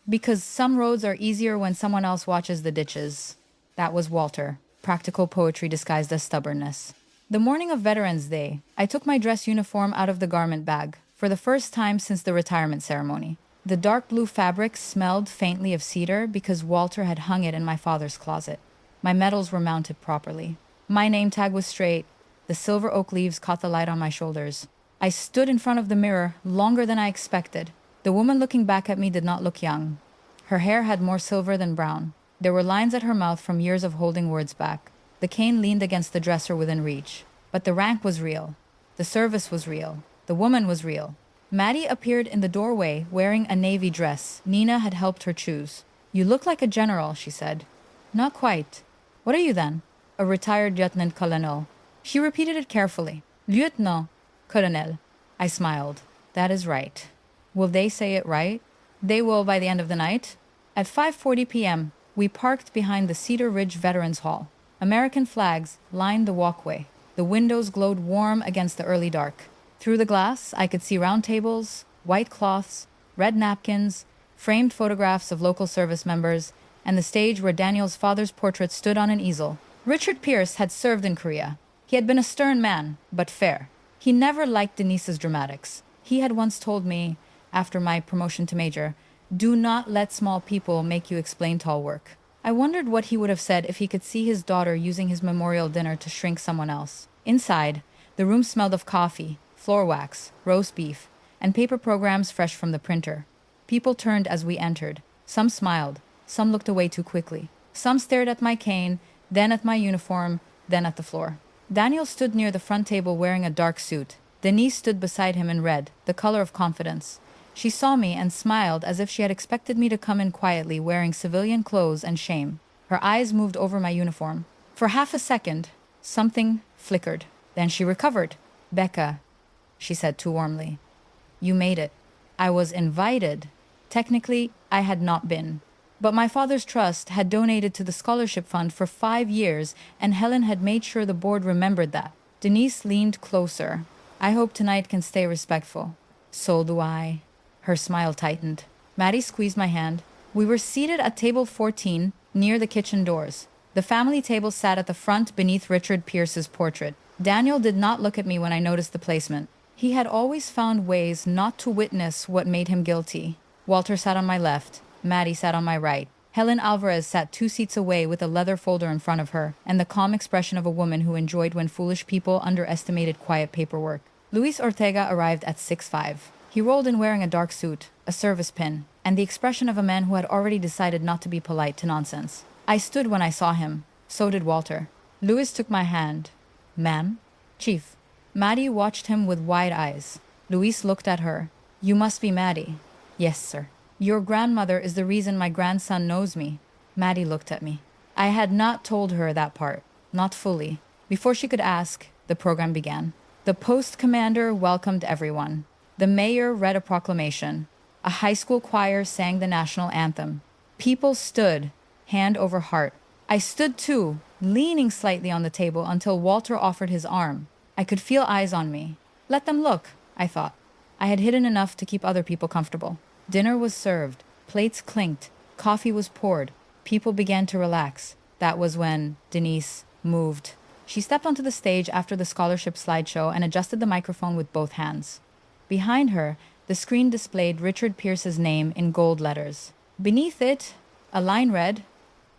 Because some roads are easier when someone else watches the ditches. That was Walter. Practical poetry disguised as stubbornness. The morning of Veterans Day, I took my dress uniform out of the garment bag, for the first time since the retirement ceremony. The dark blue fabric smelled faintly of cedar because Walter had hung it in my father's closet. My medals were mounted properly. My name tag was straight. The silver oak leaves caught the light on my shoulders. I stood in front of the mirror longer than I expected. The woman looking back at me did not look young. Her hair had more silver than brown. There were lines at her mouth from years of holding words back. The cane leaned against the dresser within reach. But the rank was real. The service was real. The woman was real. Maddie appeared in the doorway wearing a navy dress Nina had helped her choose. You look like a general, she said. Not quite. What are you then? A retired lieutenant colonel. She repeated it carefully. Lieutenant colonel. I smiled. That is right. Will they say it right? They will by the end of the night. At 5:40 p.m., we parked behind the Cedar Ridge Veterans Hall. American flags lined the walkway. The windows glowed warm against the early dark. Through the glass, I could see round tables, white cloths, red napkins, framed photographs of local service members, and the stage where Daniel's father's portrait stood on an easel. Richard Pierce had served in Korea. He had been a stern man, but fair. He never liked Denise's dramatics. He had once told me, after my promotion to major, do not let small people make you explain tall work. I wondered what he would have said if he could see his daughter using his memorial dinner to shrink someone else. Inside, the room smelled of coffee, floor wax, roast beef, and paper programs fresh from the printer. People turned as we entered. Some smiled. Some looked away too quickly. Some stared at my cane, then at my uniform, then at the floor. Daniel stood near the front table wearing a dark suit. Denise stood beside him in red, the color of confidence. She saw me and smiled as if she had expected me to come in quietly wearing civilian clothes and shame. Her eyes moved over my uniform. For half a second, something flickered. Then she recovered. "Becca," she said too warmly. "You made it." I was invited. Technically, I had not been. But my father's trust had donated to the scholarship fund for 5 years, and Helen had made sure the board remembered that. Denise leaned closer. "I hope tonight can stay respectful." "So do I." Her smile tightened. Maddie squeezed my hand. We were seated at table 14, near the kitchen doors. The family table sat at the front beneath Richard Pierce's portrait. Daniel did not look at me when I noticed the placement. He had always found ways not to witness what made him guilty. Walter sat on my left. Maddie sat on my right. Helen Alvarez sat 2 seats away with a leather folder in front of her, and the calm expression of a woman who enjoyed when foolish people underestimated quiet paperwork. Luis Ortega arrived at 6'5". He rolled in wearing a dark suit, a service pin, and the expression of a man who had already decided not to be polite to nonsense. I stood when I saw him. So did Walter. Luis took my hand. "Ma'am?" "Chief." Maddie watched him with wide eyes. Luis looked at her. "You must be Maddie." "Yes, sir." "Your grandmother is the reason my grandson knows me." Maddie looked at me. I had not told her that part. Not fully. Before she could ask, the program began. The post commander welcomed everyone. The mayor read a proclamation. A high school choir sang the national anthem. People stood, hand over heart. I stood too, leaning slightly on the table until Walter offered his arm. I could feel eyes on me. Let them look, I thought. I had hidden enough to keep other people comfortable. Dinner was served. Plates clinked. Coffee was poured. People began to relax. That was when Denise moved. She stepped onto the stage after the scholarship slideshow and adjusted the microphone with both hands. Behind her, the screen displayed Richard Pierce's name in gold letters. Beneath it, a line read,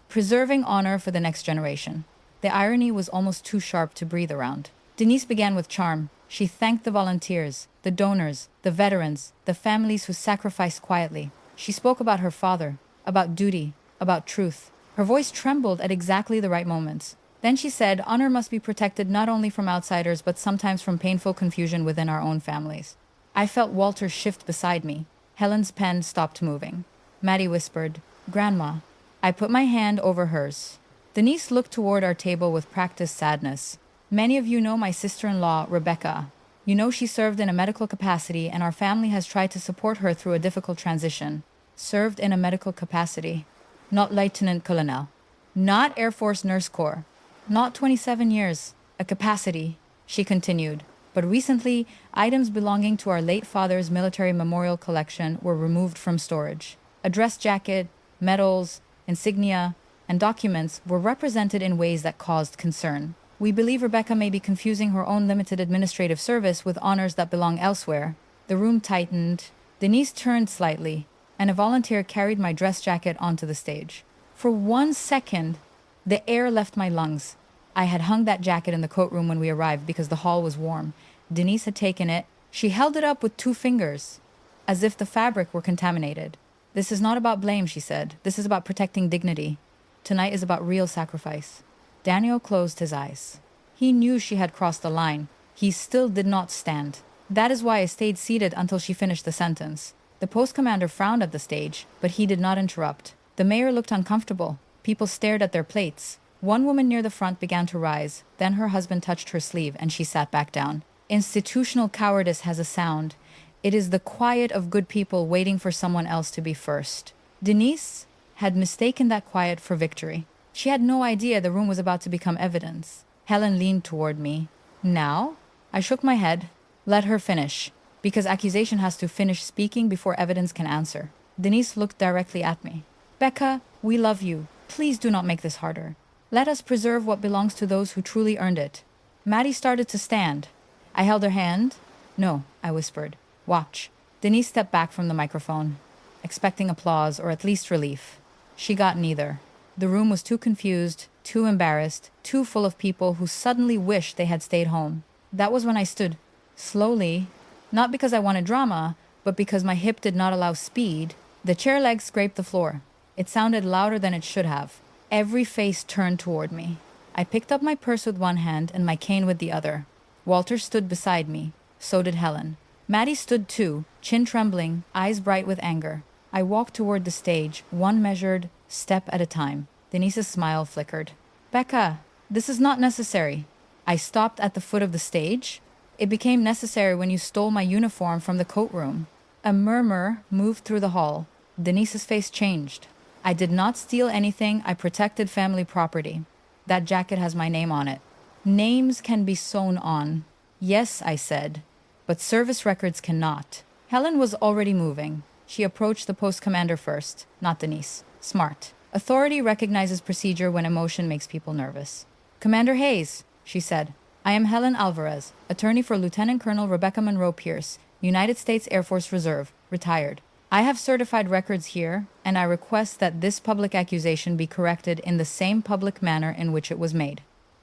"Preserving honor for the next generation." The irony was almost too sharp to breathe around. Denise began with charm. She thanked the volunteers, the donors, the veterans, the families who sacrificed quietly. She spoke about her father, about duty, about truth. Her voice trembled at exactly the right moments. Then she said, honor must be protected not only from outsiders, but sometimes from painful confusion within our own families. I felt Walter shift beside me. Helen's pen stopped moving. Maddie whispered, "Grandma." I put my hand over hers. Denise looked toward our table with practiced sadness. "Many of you know my sister-in-law, Rebecca. You know she served in a medical capacity, and our family has tried to support her through a difficult transition." Served in a medical capacity. Not Lieutenant Colonel. Not Air Force Nurse Corps. Not 27 years. A capacity, she continued. But recently, items belonging to our late father's military memorial collection were removed from storage. A dress jacket, medals, insignia, and documents were represented in ways that caused concern. We believe Rebecca may be confusing her own limited administrative service with honors that belong elsewhere. The room tightened. Denise turned slightly, and a volunteer carried my dress jacket onto the stage. For 1 second, the air left my lungs. I had hung that jacket in the coat room when we arrived because the hall was warm. Denise had taken it. She held it up with 2 fingers, as if the fabric were contaminated. "This is not about blame," she said. "This is about protecting dignity. Tonight is about real sacrifice." Daniel closed his eyes. He knew she had crossed the line. He still did not stand. That is why I stayed seated until she finished the sentence. The post commander frowned at the stage, but he did not interrupt. The mayor looked uncomfortable. People stared at their plates. One woman near the front began to rise. Then her husband touched her sleeve, and she sat back down. Institutional cowardice has a sound. It is the quiet of good people waiting for someone else to be first. Denise had mistaken that quiet for victory. She had no idea the room was about to become evidence. Helen leaned toward me. "Now?" I shook my head. "Let her finish, because accusation has to finish speaking before evidence can answer." Denise looked directly at me. "Becca, we love you. Please do not make this harder. Let us preserve what belongs to those who truly earned it." Maddie started to stand. I held her hand. "No," I whispered. "Watch." Denise stepped back from the microphone, expecting applause or at least relief. She got neither. The room was too confused, too embarrassed, too full of people who suddenly wished they had stayed home. That was when I stood, slowly, not because I wanted drama, but because my hip did not allow speed, the chair legs scraped the floor. It sounded louder than it should have. Every face turned toward me. I picked up my purse with one hand and my cane with the other. Walter stood beside me. So did Helen. Maddie stood too, chin trembling, eyes bright with anger. I walked toward the stage, one measured step at a time. Denise's smile flickered. Becca, this is not necessary. I stopped at the foot of the stage. It became necessary when you stole my uniform from the coat room. A murmur moved through the hall. Denise's face changed. I did not steal anything. I protected family property. That jacket has my name on it. Names can be sewn on. Yes, I said, but service records cannot. Helen was already moving. She approached the post commander first, not Denise. Smart. Authority recognizes procedure when emotion makes people nervous. Commander Hayes, she said, I am Helen Alvarez, attorney for Lieutenant Colonel Rebecca Monroe Pierce, United States Air Force Reserve, retired. I have certified records here, and I request that this public accusation be corrected in the same public manner in which it was made.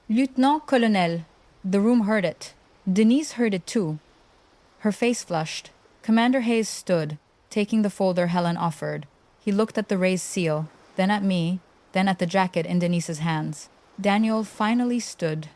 Lieutenant Colonel, the room heard it. Denise heard it too. Her face flushed. Commander Hayes stood, taking the folder Helen offered. He looked at the raised seal, then at me, then at the jacket in Denise's hands. Daniel finally stood.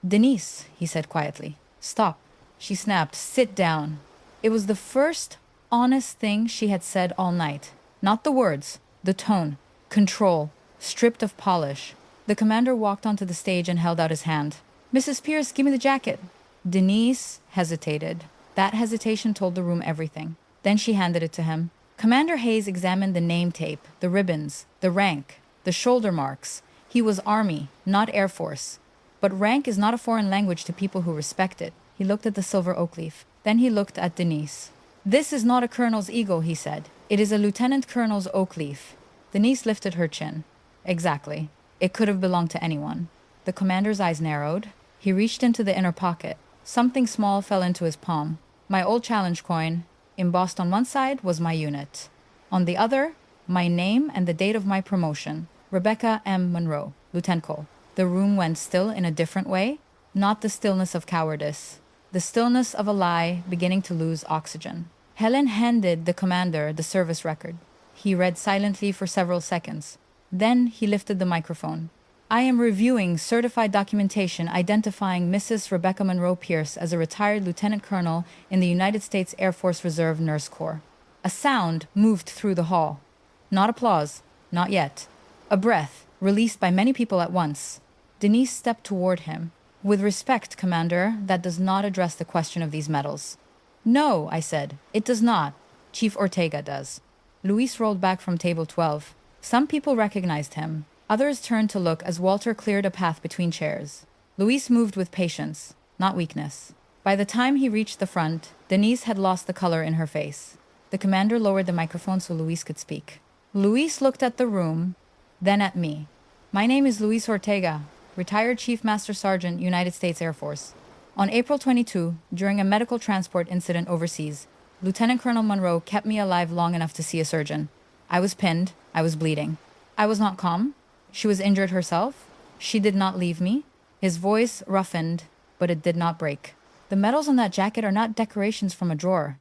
Denise, he said quietly. Stop. She snapped. Sit down. It was the first honest thing she had said all night. Not the words, the tone, control, stripped of polish. The commander walked onto the stage and held out his hand. Mrs. Pierce, give me the jacket. Denise hesitated. That hesitation told the room everything. Then she handed it to him. Commander Hayes examined the name tape, the ribbons, the rank, the shoulder marks. He was Army, not Air Force. But rank is not a foreign language to people who respect it. He looked at the silver oak leaf. Then he looked at Denise. This is not a colonel's eagle, he said. It is a lieutenant colonel's oak leaf. Denise lifted her chin. Exactly. It could have belonged to anyone. The commander's eyes narrowed. He reached into the inner pocket. Something small fell into his palm. My old challenge coin. Embossed on one side was my unit. On the other, my name and the date of my promotion. Rebecca M. Monroe, Lieutenant Cole. The room went still in a different way. Not the stillness of cowardice. The stillness of a lie beginning to lose oxygen. Helen handed the commander the service record. He read silently for several seconds. Then he lifted the microphone. I am reviewing certified documentation identifying Mrs. Rebecca Monroe Pierce as a retired lieutenant colonel in the United States Air Force Reserve Nurse Corps. A sound moved through the hall. Not applause, not yet. A breath, released by many people at once. Denise stepped toward him. With respect, Commander, that does not address the question of these medals. No, I said, it does not. Chief Ortega does. Luis rolled back from table 12. Some people recognized him. Others turned to look as Walter cleared a path between chairs. Luis moved with patience, not weakness. By the time he reached the front, Denise had lost the color in her face. The commander lowered the microphone so Luis could speak. Luis looked at the room, then at me. My name is Luis Ortega, retired Chief Master Sergeant, United States Air Force. On April 22, during a medical transport incident overseas, Lieutenant Colonel Monroe kept me alive long enough to see a surgeon. I was pinned. I was bleeding. I was not calm. She was injured herself. She did not leave me. His voice roughened, but it did not break. The medals on that jacket are not decorations from a drawer.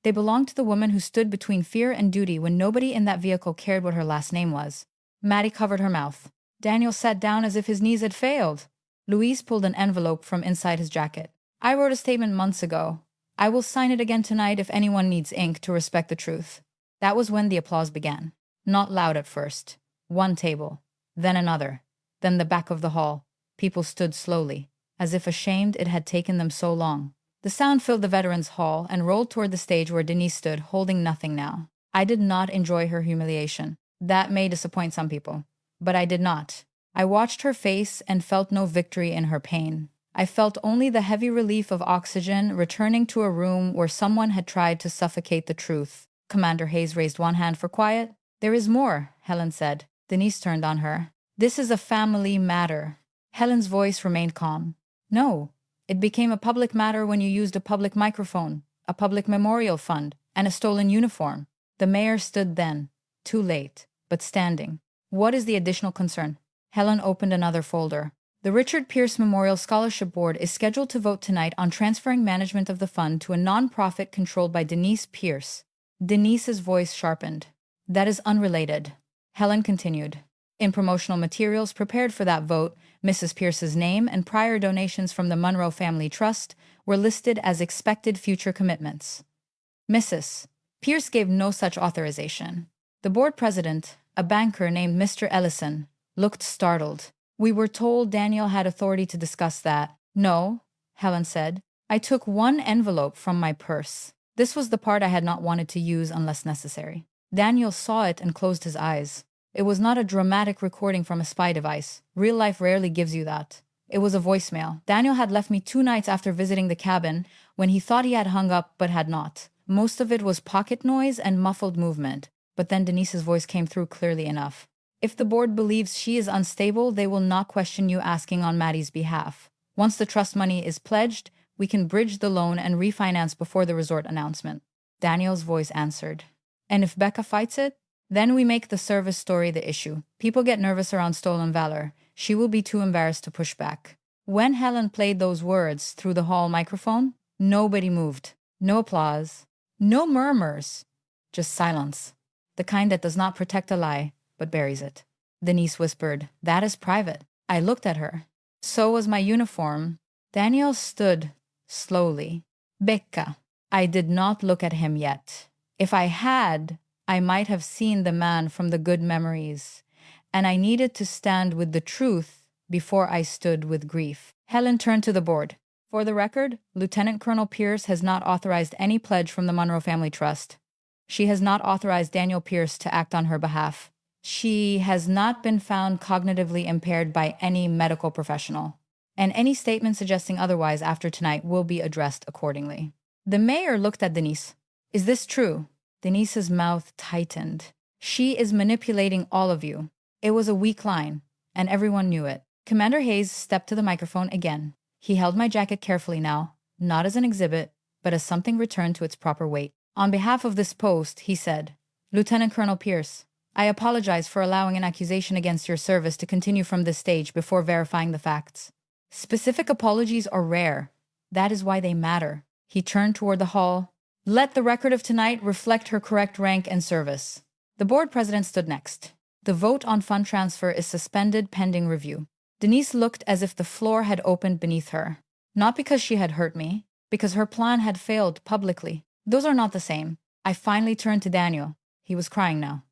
They belong to the woman who stood between fear and duty when nobody in that vehicle cared what her last name was. Maddie covered her mouth. Daniel sat down as if his knees had failed. Luis pulled an envelope from inside his jacket. I wrote a statement months ago. I will sign it again tonight if anyone needs ink to respect the truth. That was when the applause began. Not loud at first. One table. Then another. Then the back of the hall. People stood slowly, as if ashamed it had taken them so long. The sound filled the veterans' hall and rolled toward the stage where Denise stood, holding nothing now. I did not enjoy her humiliation. That may disappoint some people. But I did not. I watched her face and felt no victory in her pain. I felt only the heavy relief of oxygen returning to a room where someone had tried to suffocate the truth. Commander Hayes raised one hand for quiet. There is more, Helen said. Denise turned on her. This is a family matter. Helen's voice remained calm. No, it became a public matter when you used a public microphone, a public memorial fund, and a stolen uniform. The mayor stood then, too late, but standing. What is the additional concern? Helen opened another folder. The Richard Pierce Memorial Scholarship Board is scheduled to vote tonight on transferring management of the fund to a non-profit controlled by Denise Pierce, Denise's voice sharpened. That is unrelated. Helen continued. In promotional materials prepared for that vote, Mrs. Pierce's name and prior donations from the Monroe Family Trust were listed as expected future commitments. Mrs. Pierce gave no such authorization. The board president, a banker named Mr. Ellison, looked startled. We were told Daniel had authority to discuss that. No, Helen said. I took one envelope from my purse. This was the part I had not wanted to use unless necessary. Daniel saw it and closed his eyes. It was not a dramatic recording from a spy device. Real life rarely gives you that. It was a voicemail. Daniel had left me 2 nights after visiting the cabin when he thought he had hung up but had not. Most of it was pocket noise and muffled movement, but then Denise's voice came through clearly enough. If the board believes she is unstable, they will not question you asking on Maddie's behalf. Once the trust money is pledged, we can bridge the loan and refinance before the resort announcement. Daniel's voice answered. And if Becca fights it? Then we make the service story the issue. People get nervous around stolen valor. She will be too embarrassed to push back. When Helen played those words through the hall microphone, nobody moved. No applause. No murmurs. Just silence. The kind that does not protect a lie, but buries it. Denise whispered, That is private. I looked at her. So was my uniform. Daniel stood slowly. Becca. I did not look at him yet. If I had, I might have seen the man from the good memories, and I needed to stand with the truth before I stood with grief. Helen turned to the board. For the record, Lieutenant Colonel Pierce has not authorized any pledge from the Monroe Family Trust. She has not authorized Daniel Pierce to act on her behalf. She has not been found cognitively impaired by any medical professional, and any statement suggesting otherwise after tonight will be addressed accordingly. The mayor looked at Denise. Is this true? Denise's mouth tightened. She is manipulating all of you. It was a weak line, and everyone knew it. Commander Hayes stepped to the microphone again. He held my jacket carefully now, not as an exhibit, but as something returned to its proper weight. On behalf of this post, he said, Lieutenant Colonel Pierce, I apologize for allowing an accusation against your service to continue from this stage before verifying the facts. Specific apologies are rare. That is why they matter. He turned toward the hall. Let the record of tonight reflect her correct rank and service. The board president stood next. The vote on fund transfer is suspended pending review. Denise looked as if the floor had opened beneath her. Not because she had hurt me, because her plan had failed publicly. Those are not the same. I finally turned to Daniel. He was crying now.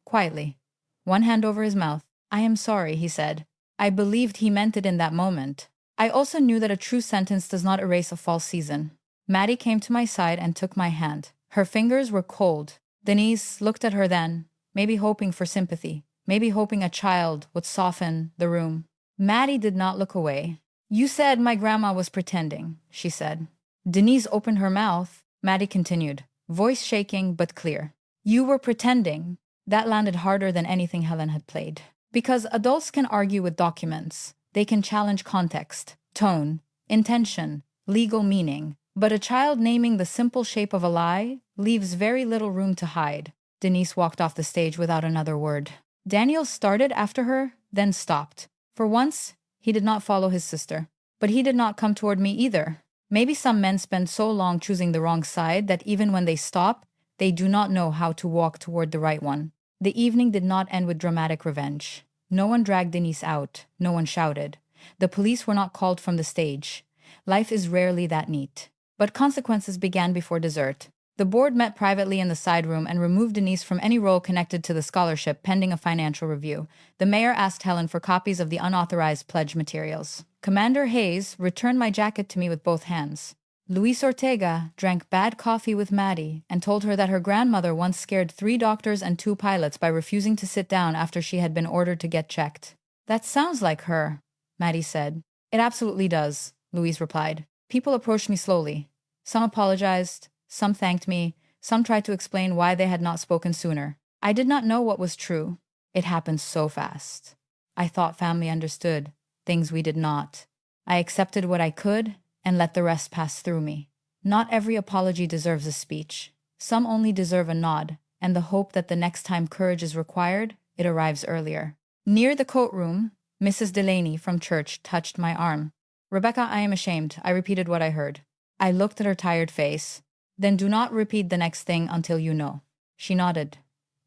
Quietly. One hand over his mouth. I am sorry, he said. I believed he meant it in that moment. I also knew that a true sentence does not erase a false season. Maddie came to my side and took my hand. Her fingers were cold. Denise looked at her then, maybe hoping for sympathy, maybe hoping a child would soften the room. Maddie did not look away. You said my grandma was pretending, she said. Denise opened her mouth. Maddie continued, voice shaking but clear. You were pretending. That landed harder than anything Helen had played. Because adults can argue with documents. They can challenge context, tone, intention, legal meaning. But a child naming the simple shape of a lie leaves very little room to hide. Denise walked off the stage without another word. Daniel started after her, then stopped. For once, he did not follow his sister. But he did not come toward me either. Maybe some men spend so long choosing the wrong side that even when they stop, they do not know how to walk toward the right one. The evening did not end with dramatic revenge. No one dragged Denise out. No one shouted. The police were not called from the stage. Life is rarely that neat. But consequences began before dessert. The board met privately in the side room and removed Denise from any role connected to the scholarship pending a financial review. The mayor asked Helen for copies of the unauthorized pledge materials. Commander Hayes returned my jacket to me with both hands. Luis Ortega drank bad coffee with Maddie and told her that her grandmother once scared 3 doctors and 2 pilots by refusing to sit down after she had been ordered to get checked. That sounds like her, Maddie said. It absolutely does, Luis replied. People approached me slowly. Some apologized, some thanked me, some tried to explain why they had not spoken sooner. I did not know what was true. It happened so fast. I thought family understood, things we did not. I accepted what I could and let the rest pass through me. Not every apology deserves a speech. Some only deserve a nod, and the hope that the next time courage is required, it arrives earlier. Near the coat room, Mrs. Delaney from church touched my arm. Rebecca, I am ashamed. I repeated what I heard. I looked at her tired face. Then do not repeat the next thing until you know. She nodded,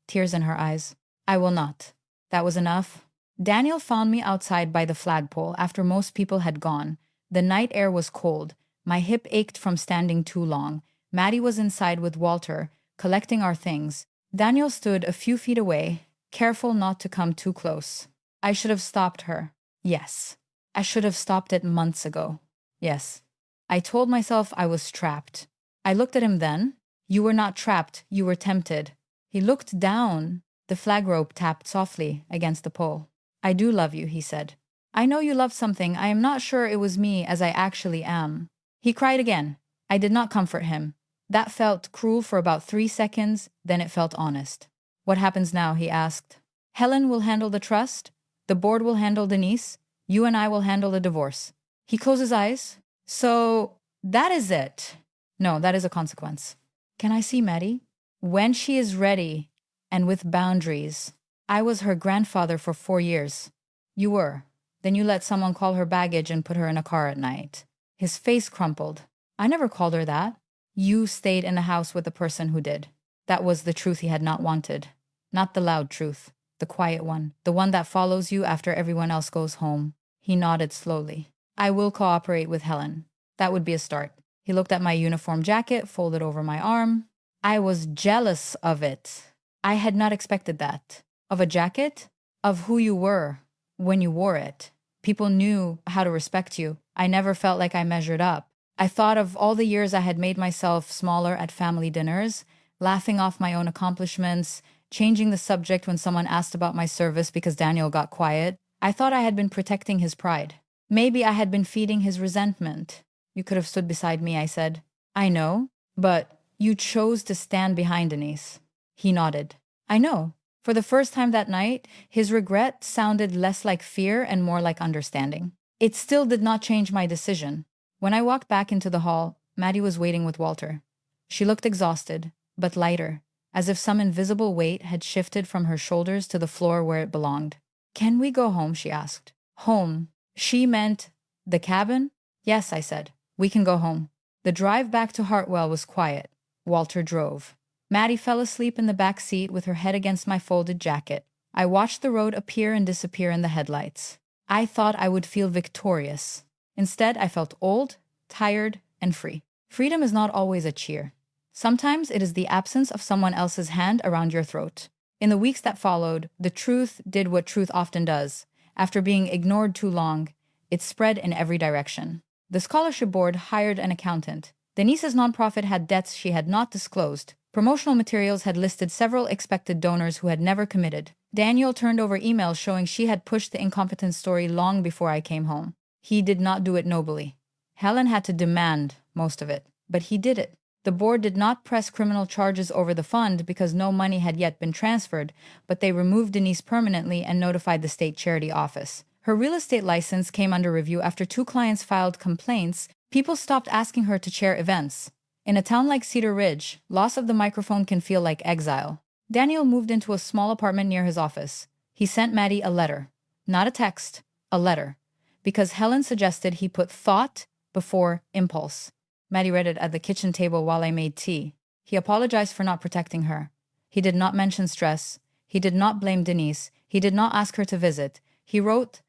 tears in her eyes. I will not. That was enough. Daniel found me outside by the flagpole after most people had gone. The night air was cold. My hip ached from standing too long. Maddie was inside with Walter, collecting our things. Daniel stood a few feet away, careful not to come too close. I should have stopped her. Yes. I should have stopped it months ago. Yes. I told myself I was trapped. I looked at him then. You were not trapped, you were tempted. He looked down. The flag rope tapped softly against the pole. I do love you, he said. I know you love something. I am not sure it was me as I actually am. He cried again. I did not comfort him. That felt cruel for about 3 seconds, then it felt honest. What happens now, he asked. Helen will handle the trust. The board will handle Denise. You and I will handle the divorce. He closed his eyes. So, that is it. No, that is a consequence. Can I see Maddie? When she is ready, and with boundaries. I was her grandfather for 4 years. You were. Then you let someone call her baggage and put her in a car at night. His face crumpled. I never called her that. You stayed in the house with the person who did. That was the truth he had not wanted. Not the loud truth. The quiet one. The one that follows you after everyone else goes home. He nodded slowly. I will cooperate with Helen. That would be a start. He looked at my uniform jacket folded over my arm. I was jealous of it. I had not expected that. Of a jacket? Of who you were when you wore it. People knew how to respect you. I never felt like I measured up. I thought of all the years I had made myself smaller at family dinners, laughing off my own accomplishments, changing the subject when someone asked about my service because Daniel got quiet. I thought I had been protecting his pride. Maybe I had been feeding his resentment. You could have stood beside me, I said. I know, but you chose to stand behind Denise. He nodded. I know. For the first time that night, his regret sounded less like fear and more like understanding. It still did not change my decision. When I walked back into the hall, Maddie was waiting with Walter. She looked exhausted, but lighter, as if some invisible weight had shifted from her shoulders to the floor where it belonged. Can we go home, she asked. Home. She meant the cabin? Yes, I said. We can go home. The drive back to Hartwell was quiet. Walter drove. Maddie fell asleep in the back seat with her head against my folded jacket. I watched the road appear and disappear in the headlights. I thought I would feel victorious. Instead, I felt old, tired, and free. Freedom is not always a cheer. Sometimes it is the absence of someone else's hand around your throat. In the weeks that followed, the truth did what truth often does. After being ignored too long, it spread in every direction. The scholarship board hired an accountant. Denise's nonprofit had debts she had not disclosed. Promotional materials had listed several expected donors who had never committed. Daniel turned over emails showing she had pushed the incompetent story long before I came home. He did not do it nobly. Helen had to demand most of it, but he did it. The board did not press criminal charges over the fund because no money had yet been transferred, but they removed Denise permanently and notified the state charity office. Her real estate license came under review after 2 clients filed complaints. People stopped asking her to chair events. In a town like Cedar Ridge, loss of the microphone can feel like exile. Daniel moved into a small apartment near his office. He sent Maddie a letter. Not a text, a letter. Because Helen suggested he put thought before impulse. Maddie read it at the kitchen table while I made tea. He apologized for not protecting her. He did not mention stress. He did not blame Denise. He did not ask her to visit. He wrote,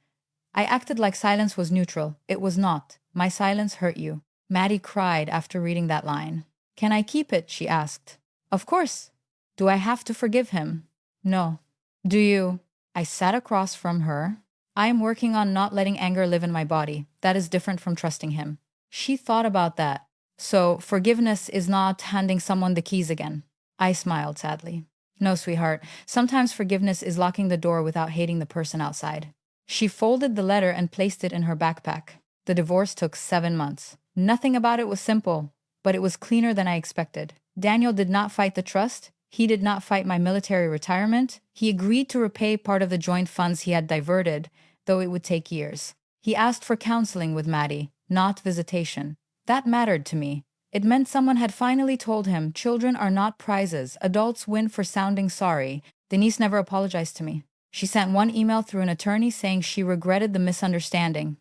I acted like silence was neutral. It was not. My silence hurt you. Maddie cried after reading that line. Can I keep it? She asked. Of course. Do I have to forgive him? No. Do you? I sat across from her. I am working on not letting anger live in my body. That is different from trusting him. She thought about that. So forgiveness is not handing someone the keys again. I smiled sadly. No, sweetheart. Sometimes forgiveness is locking the door without hating the person outside. She folded the letter and placed it in her backpack. The divorce took 7 months. Nothing about it was simple, but it was cleaner than I expected. Daniel did not fight the trust. He did not fight my military retirement. He agreed to repay part of the joint funds he had diverted, though it would take years. He asked for counseling with Maddie, not visitation. That mattered to me. It meant someone had finally told him children are not prizes. Adults win for sounding sorry. Denise never apologized to me. She sent one email through an attorney saying she regretted the misunderstanding.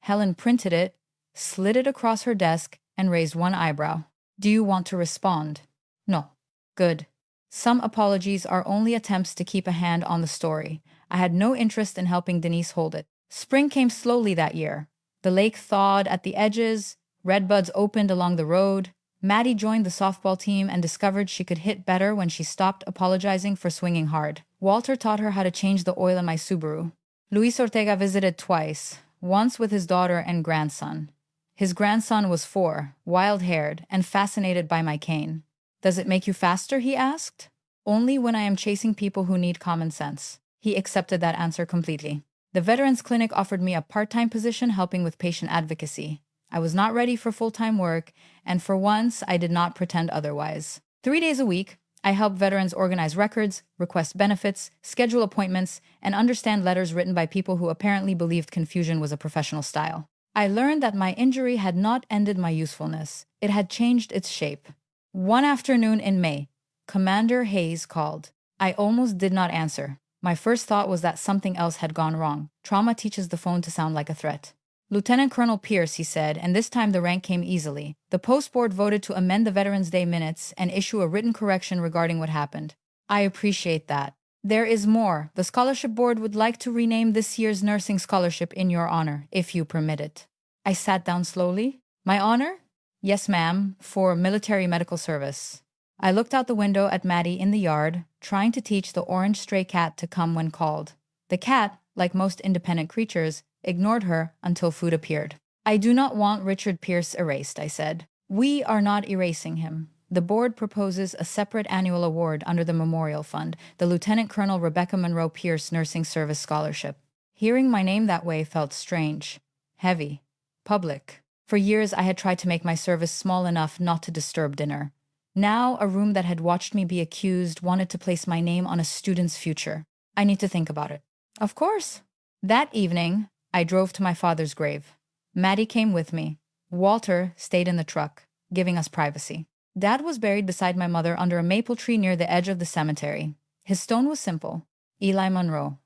Helen printed it, slid it across her desk, and raised one eyebrow. Do you want to respond? No. Good. Some apologies are only attempts to keep a hand on the story. I had no interest in helping Denise hold it. Spring came slowly that year. The lake thawed at the edges, redbuds opened along the road. Maddie joined the softball team and discovered she could hit better when she stopped apologizing for swinging hard. Walter taught her how to change the oil in my Subaru. Luis Ortega visited twice, once with his daughter and grandson. His grandson was 4, wild-haired, and fascinated by my cane. Does it make you faster? He asked. Only when I am chasing people who need common sense. He accepted that answer completely. The Veterans Clinic offered me a part-time position helping with patient advocacy. I was not ready for full-time work, and for once, I did not pretend otherwise. 3 days a week, I help veterans organize records, request benefits, schedule appointments, and understand letters written by people who apparently believed confusion was a professional style. I learned that my injury had not ended my usefulness. It had changed its shape. One afternoon in May, Commander Hayes called. I almost did not answer. My first thought was that something else had gone wrong. Trauma teaches the phone to sound like a threat. Lieutenant Colonel Pierce, he said, and this time the rank came easily. The post board voted to amend the Veterans Day minutes and issue a written correction regarding what happened. I appreciate that. There is more. The scholarship board would like to rename this year's nursing scholarship in your honor, if you permit it. I sat down slowly. My honor? Yes, ma'am, for military medical service. I looked out the window at Maddie in the yard, trying to teach the orange stray cat to come when called. The cat, like most independent creatures, ignored her until food appeared. I do not want Richard Pierce erased, I said. We are not erasing him. The board proposes a separate annual award under the Memorial Fund, the Lieutenant Colonel Rebecca Monroe Pierce Nursing Service Scholarship. Hearing my name that way felt strange, heavy, public. For years I had tried to make my service small enough not to disturb dinner. Now a room that had watched me be accused wanted to place my name on a student's future. I need to think about it. Of course. That evening, I drove to my father's grave. Maddie came with me. Walter stayed in the truck, giving us privacy. Dad was buried beside my mother under a maple tree near the edge of the cemetery. His stone was simple. Eli Monroe.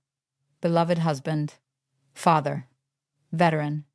Beloved husband. Father. Veteran.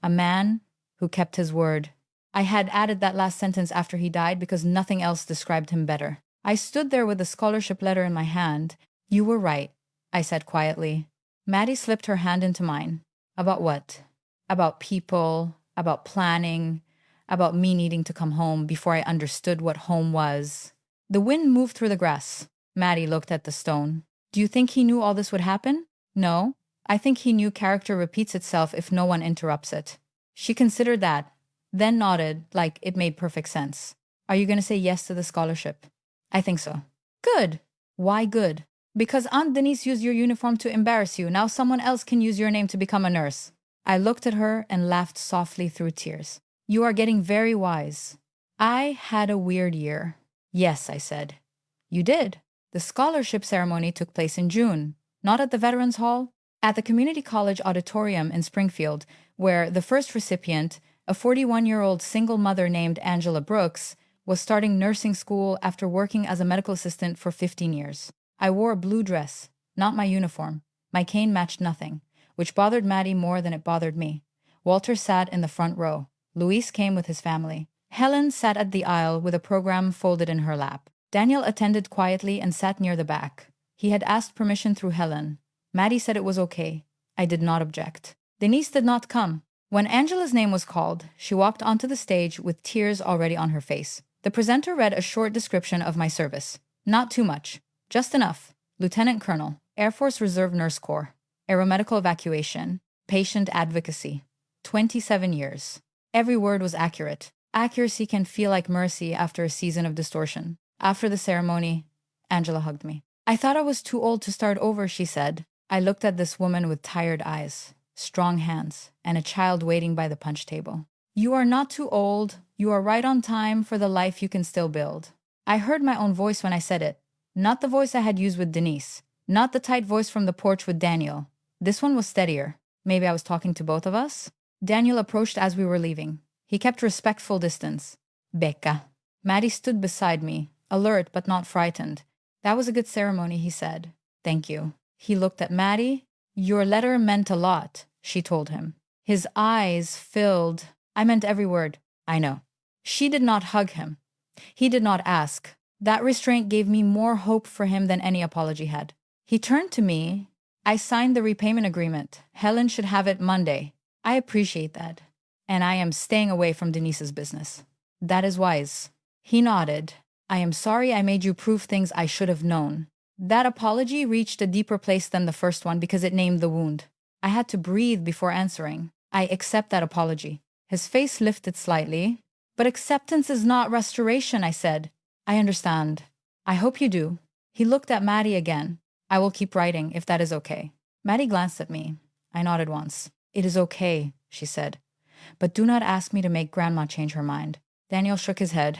A man who kept his word. I had added that last sentence after he died because nothing else described him better. I stood there with the scholarship letter in my hand. You were right, I said quietly. Maddie slipped her hand into mine. About what? About people, about planning, about me needing to come home before I understood what home was. The wind moved through the grass. Maddie looked at the stone. Do you think he knew all this would happen? No. I think he knew character repeats itself if no one interrupts it. She considered that, then nodded like it made perfect sense. Are you going to say yes to the scholarship? I think so. Good. Why good? Because Aunt Denise used your uniform to embarrass you. Now someone else can use your name to become a nurse. I looked at her and laughed softly through tears. You are getting very wise. I had a weird year. Yes, I said. You did. The scholarship ceremony took place in June. Not at the Veterans Hall. At the Community College Auditorium in Springfield, where the first recipient, a 41-year-old single mother named Angela Brooks, was starting nursing school after working as a medical assistant for 15 years. I wore a blue dress, not my uniform. My cane matched nothing, which bothered Maddie more than it bothered me. Walter sat in the front row. Luis came with his family. Helen sat at the aisle with a program folded in her lap. Daniel attended quietly and sat near the back. He had asked permission through Helen. Maddie said it was okay. I did not object. Denise did not come. When Angela's name was called, she walked onto the stage with tears already on her face. The presenter read a short description of my service. Not too much. Just enough. Lieutenant Colonel, Air Force Reserve Nurse Corps, Aeromedical Evacuation, Patient Advocacy, 27 years. Every word was accurate. Accuracy can feel like mercy after a season of distortion. After the ceremony, Angela hugged me. I thought I was too old to start over, she said. I looked at this woman with tired eyes, strong hands, and a child waiting by the punch table. You are not too old. You are right on time for the life you can still build. I heard my own voice when I said it. Not the voice I had used with Denise. Not the tight voice from the porch with Daniel. This one was steadier. Maybe I was talking to both of us? Daniel approached as we were leaving. He kept respectful distance. Becca. Maddie stood beside me, alert but not frightened. That was a good ceremony, he said. Thank you. He looked at Maddie. Your letter meant a lot, she told him. His eyes filled. I meant every word. I know. She did not hug him. He did not ask. That restraint gave me more hope for him than any apology had. He turned to me. I signed the repayment agreement. Helen should have it Monday. I appreciate that. And I am staying away from Denise's business. That is wise. He nodded. I am sorry I made you prove things I should have known. That apology reached a deeper place than the first one because it named the wound. I had to breathe before answering. I accept that apology. His face lifted slightly. But acceptance is not restoration, I said. I understand. I hope you do. He looked at Maddie again. I will keep writing, if that is okay. Maddie glanced at me. I nodded once. It is okay, she said. But do not ask me to make Grandma change her mind. Daniel shook his head.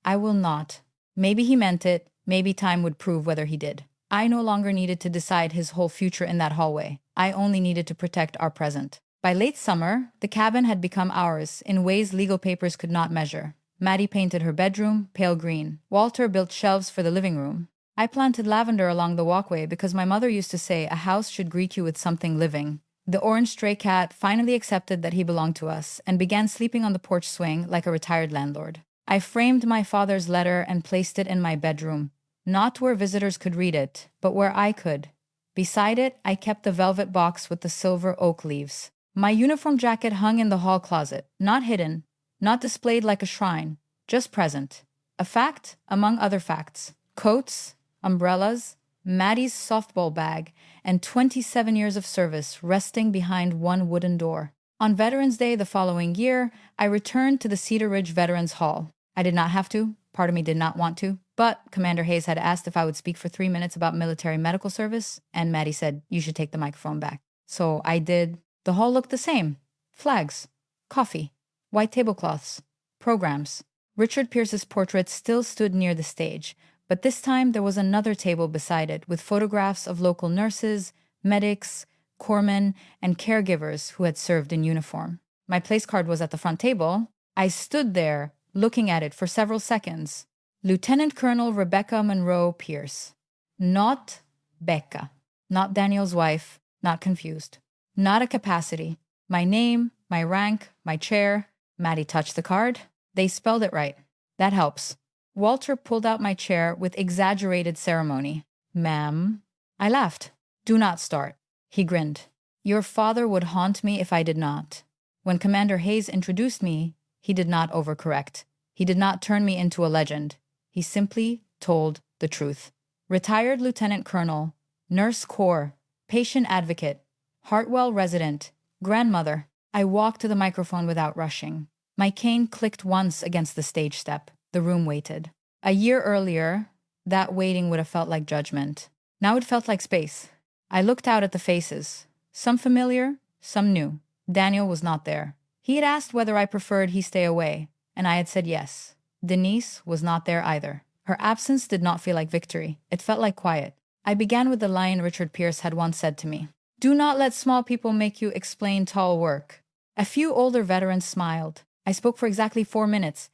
I will not. Maybe he meant it. Maybe time would prove whether he did. I no longer needed to decide his whole future in that hallway. I only needed to protect our present. By late summer, the cabin had become ours in ways legal papers could not measure. Maddie painted her bedroom pale green. Walter built shelves for the living room. I planted lavender along the walkway because my mother used to say a house should greet you with something living. The orange stray cat finally accepted that he belonged to us and began sleeping on the porch swing like a retired landlord. I framed my father's letter and placed it in my bedroom, not where visitors could read it, but where I could. Beside it, I kept the velvet box with the silver oak leaves. My uniform jacket hung in the hall closet, not hidden, not displayed like a shrine, just present. A fact among other facts. Coats, umbrellas, Maddie's softball bag, and 27 years of service resting behind one wooden door. On Veterans Day the following year, I returned to the Cedar Ridge Veterans Hall. I did not have to. Part of me did not want to. But Commander Hayes had asked if I would speak for 3 minutes about military medical service, and Maddie said, you should take the microphone back. So I did. The hall looked the same. Flags, coffee, white tablecloths, programs. Richard Pierce's portrait still stood near the stage, but this time there was another table beside it with photographs of local nurses, medics, corpsmen, and caregivers who had served in uniform. My place card was at the front table. I stood there, looking at it for several seconds. Lieutenant Colonel Rebecca Monroe Pierce. Not Becca. Not Daniel's wife. Not confused. Not a capacity. My name, my rank, my chair. Maddie touched the card. They spelled it right. That helps. Walter pulled out my chair with exaggerated ceremony. Ma'am. I laughed. Do not start. He grinned. Your father would haunt me if I did not. When Commander Hayes introduced me, he did not overcorrect. He did not turn me into a legend. He simply told the truth. Retired Lieutenant Colonel, Nurse Corps, patient advocate, Hartwell resident, grandmother. I walked to the microphone without rushing. My cane clicked once against the stage step. The room waited. A year earlier, that waiting would have felt like judgment. Now it felt like space. I looked out at the faces. Some familiar, some new. Daniel was not there. He had asked whether I preferred he stay away, and I had said yes. Denise was not there either. Her absence did not feel like victory. It felt like quiet. I began with the line Richard Pierce had once said to me. Do not let small people make you explain tall work. A few older veterans smiled. I spoke for exactly 4 minutes,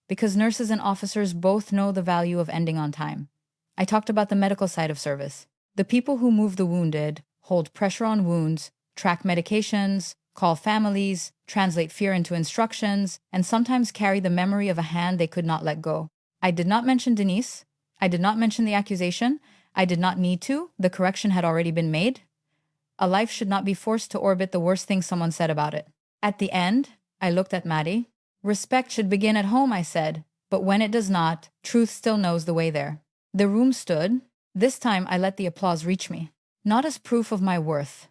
because nurses and officers both know the value of ending on time. I talked about the medical side of service. The people who move the wounded, hold pressure on wounds, track medications, call families, translate fear into instructions, and sometimes carry the memory of a hand they could not let go. I did not mention Denise. I did not mention the accusation. I did not need to. The correction had already been made. A life should not be forced to orbit the worst thing someone said about it. At the end, I looked at Maddie. Respect should begin at home, I said, but when it does not, truth still knows the way there. The room stood. This time I let the applause reach me, not as proof of my worth.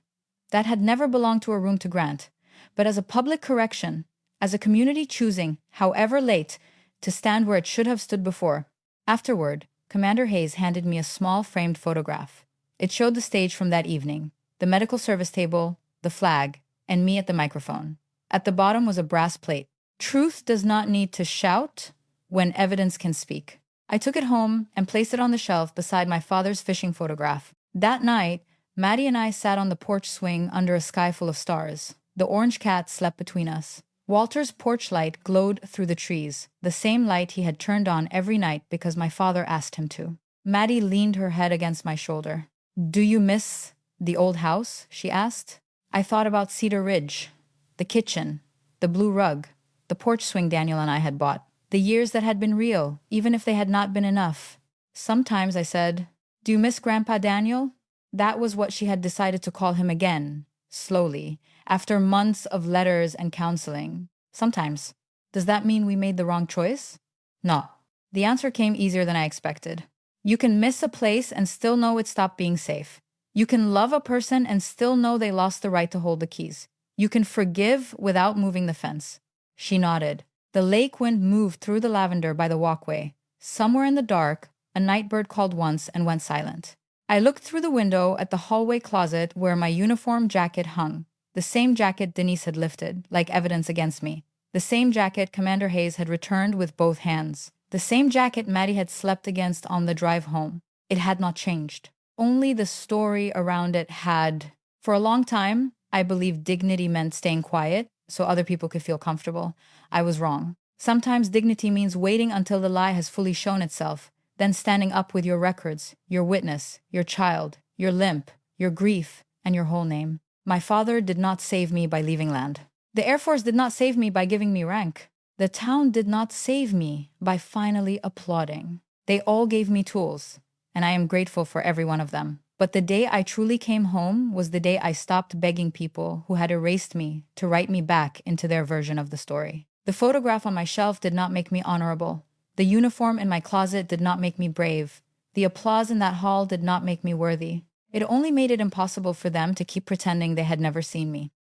That had never belonged to a room to grant, but as a public correction, as a community choosing, however late, to stand where it should have stood before. Afterward, Commander Hayes handed me a small framed photograph. It showed the stage from that evening, the medical service table, the flag, and me at the microphone. At the bottom was a brass plate. Truth does not need to shout when evidence can speak. I took it home and placed it on the shelf beside my father's fishing photograph. That night, Maddie and I sat on the porch swing under a sky full of stars. The orange cat slept between us. Walter's porch light glowed through the trees, the same light he had turned on every night because my father asked him to. Maddie leaned her head against my shoulder. Do you miss the old house? She asked. I thought about Cedar Ridge, the kitchen, the blue rug, the porch swing Daniel and I had bought. The years that had been real, even if they had not been enough. Sometimes I said, "Do you miss Grandpa Daniel?" That was what she had decided to call him again, slowly, after months of letters and counseling. Sometimes. Does that mean we made the wrong choice? No. The answer came easier than I expected. You can miss a place and still know it stopped being safe. You can love a person and still know they lost the right to hold the keys. You can forgive without moving the fence. She nodded. The lake wind moved through the lavender by the walkway. Somewhere in the dark, a night bird called once and went silent. I looked through the window at the hallway closet where my uniform jacket hung. The same jacket Denise had lifted, like evidence against me. The same jacket Commander Hayes had returned with both hands. The same jacket Maddie had slept against on the drive home. It had not changed. Only the story around it had. For a long time, I believed dignity meant staying quiet so other people could feel comfortable. I was wrong. Sometimes dignity means waiting until the lie has fully shown itself, then standing up with your records, your witness, your child, your limp, your grief, and your whole name. My father did not save me by leaving land. The Air Force did not save me by giving me rank. The town did not save me by finally applauding. They all gave me tools, and I am grateful for every one of them. But the day I truly came home was the day I stopped begging people who had erased me to write me back into their version of the story. The photograph on my shelf did not make me honorable. The uniform in my closet did not make me brave. The applause in that hall did not make me worthy. It only made it impossible for them to keep pretending they had never seen me.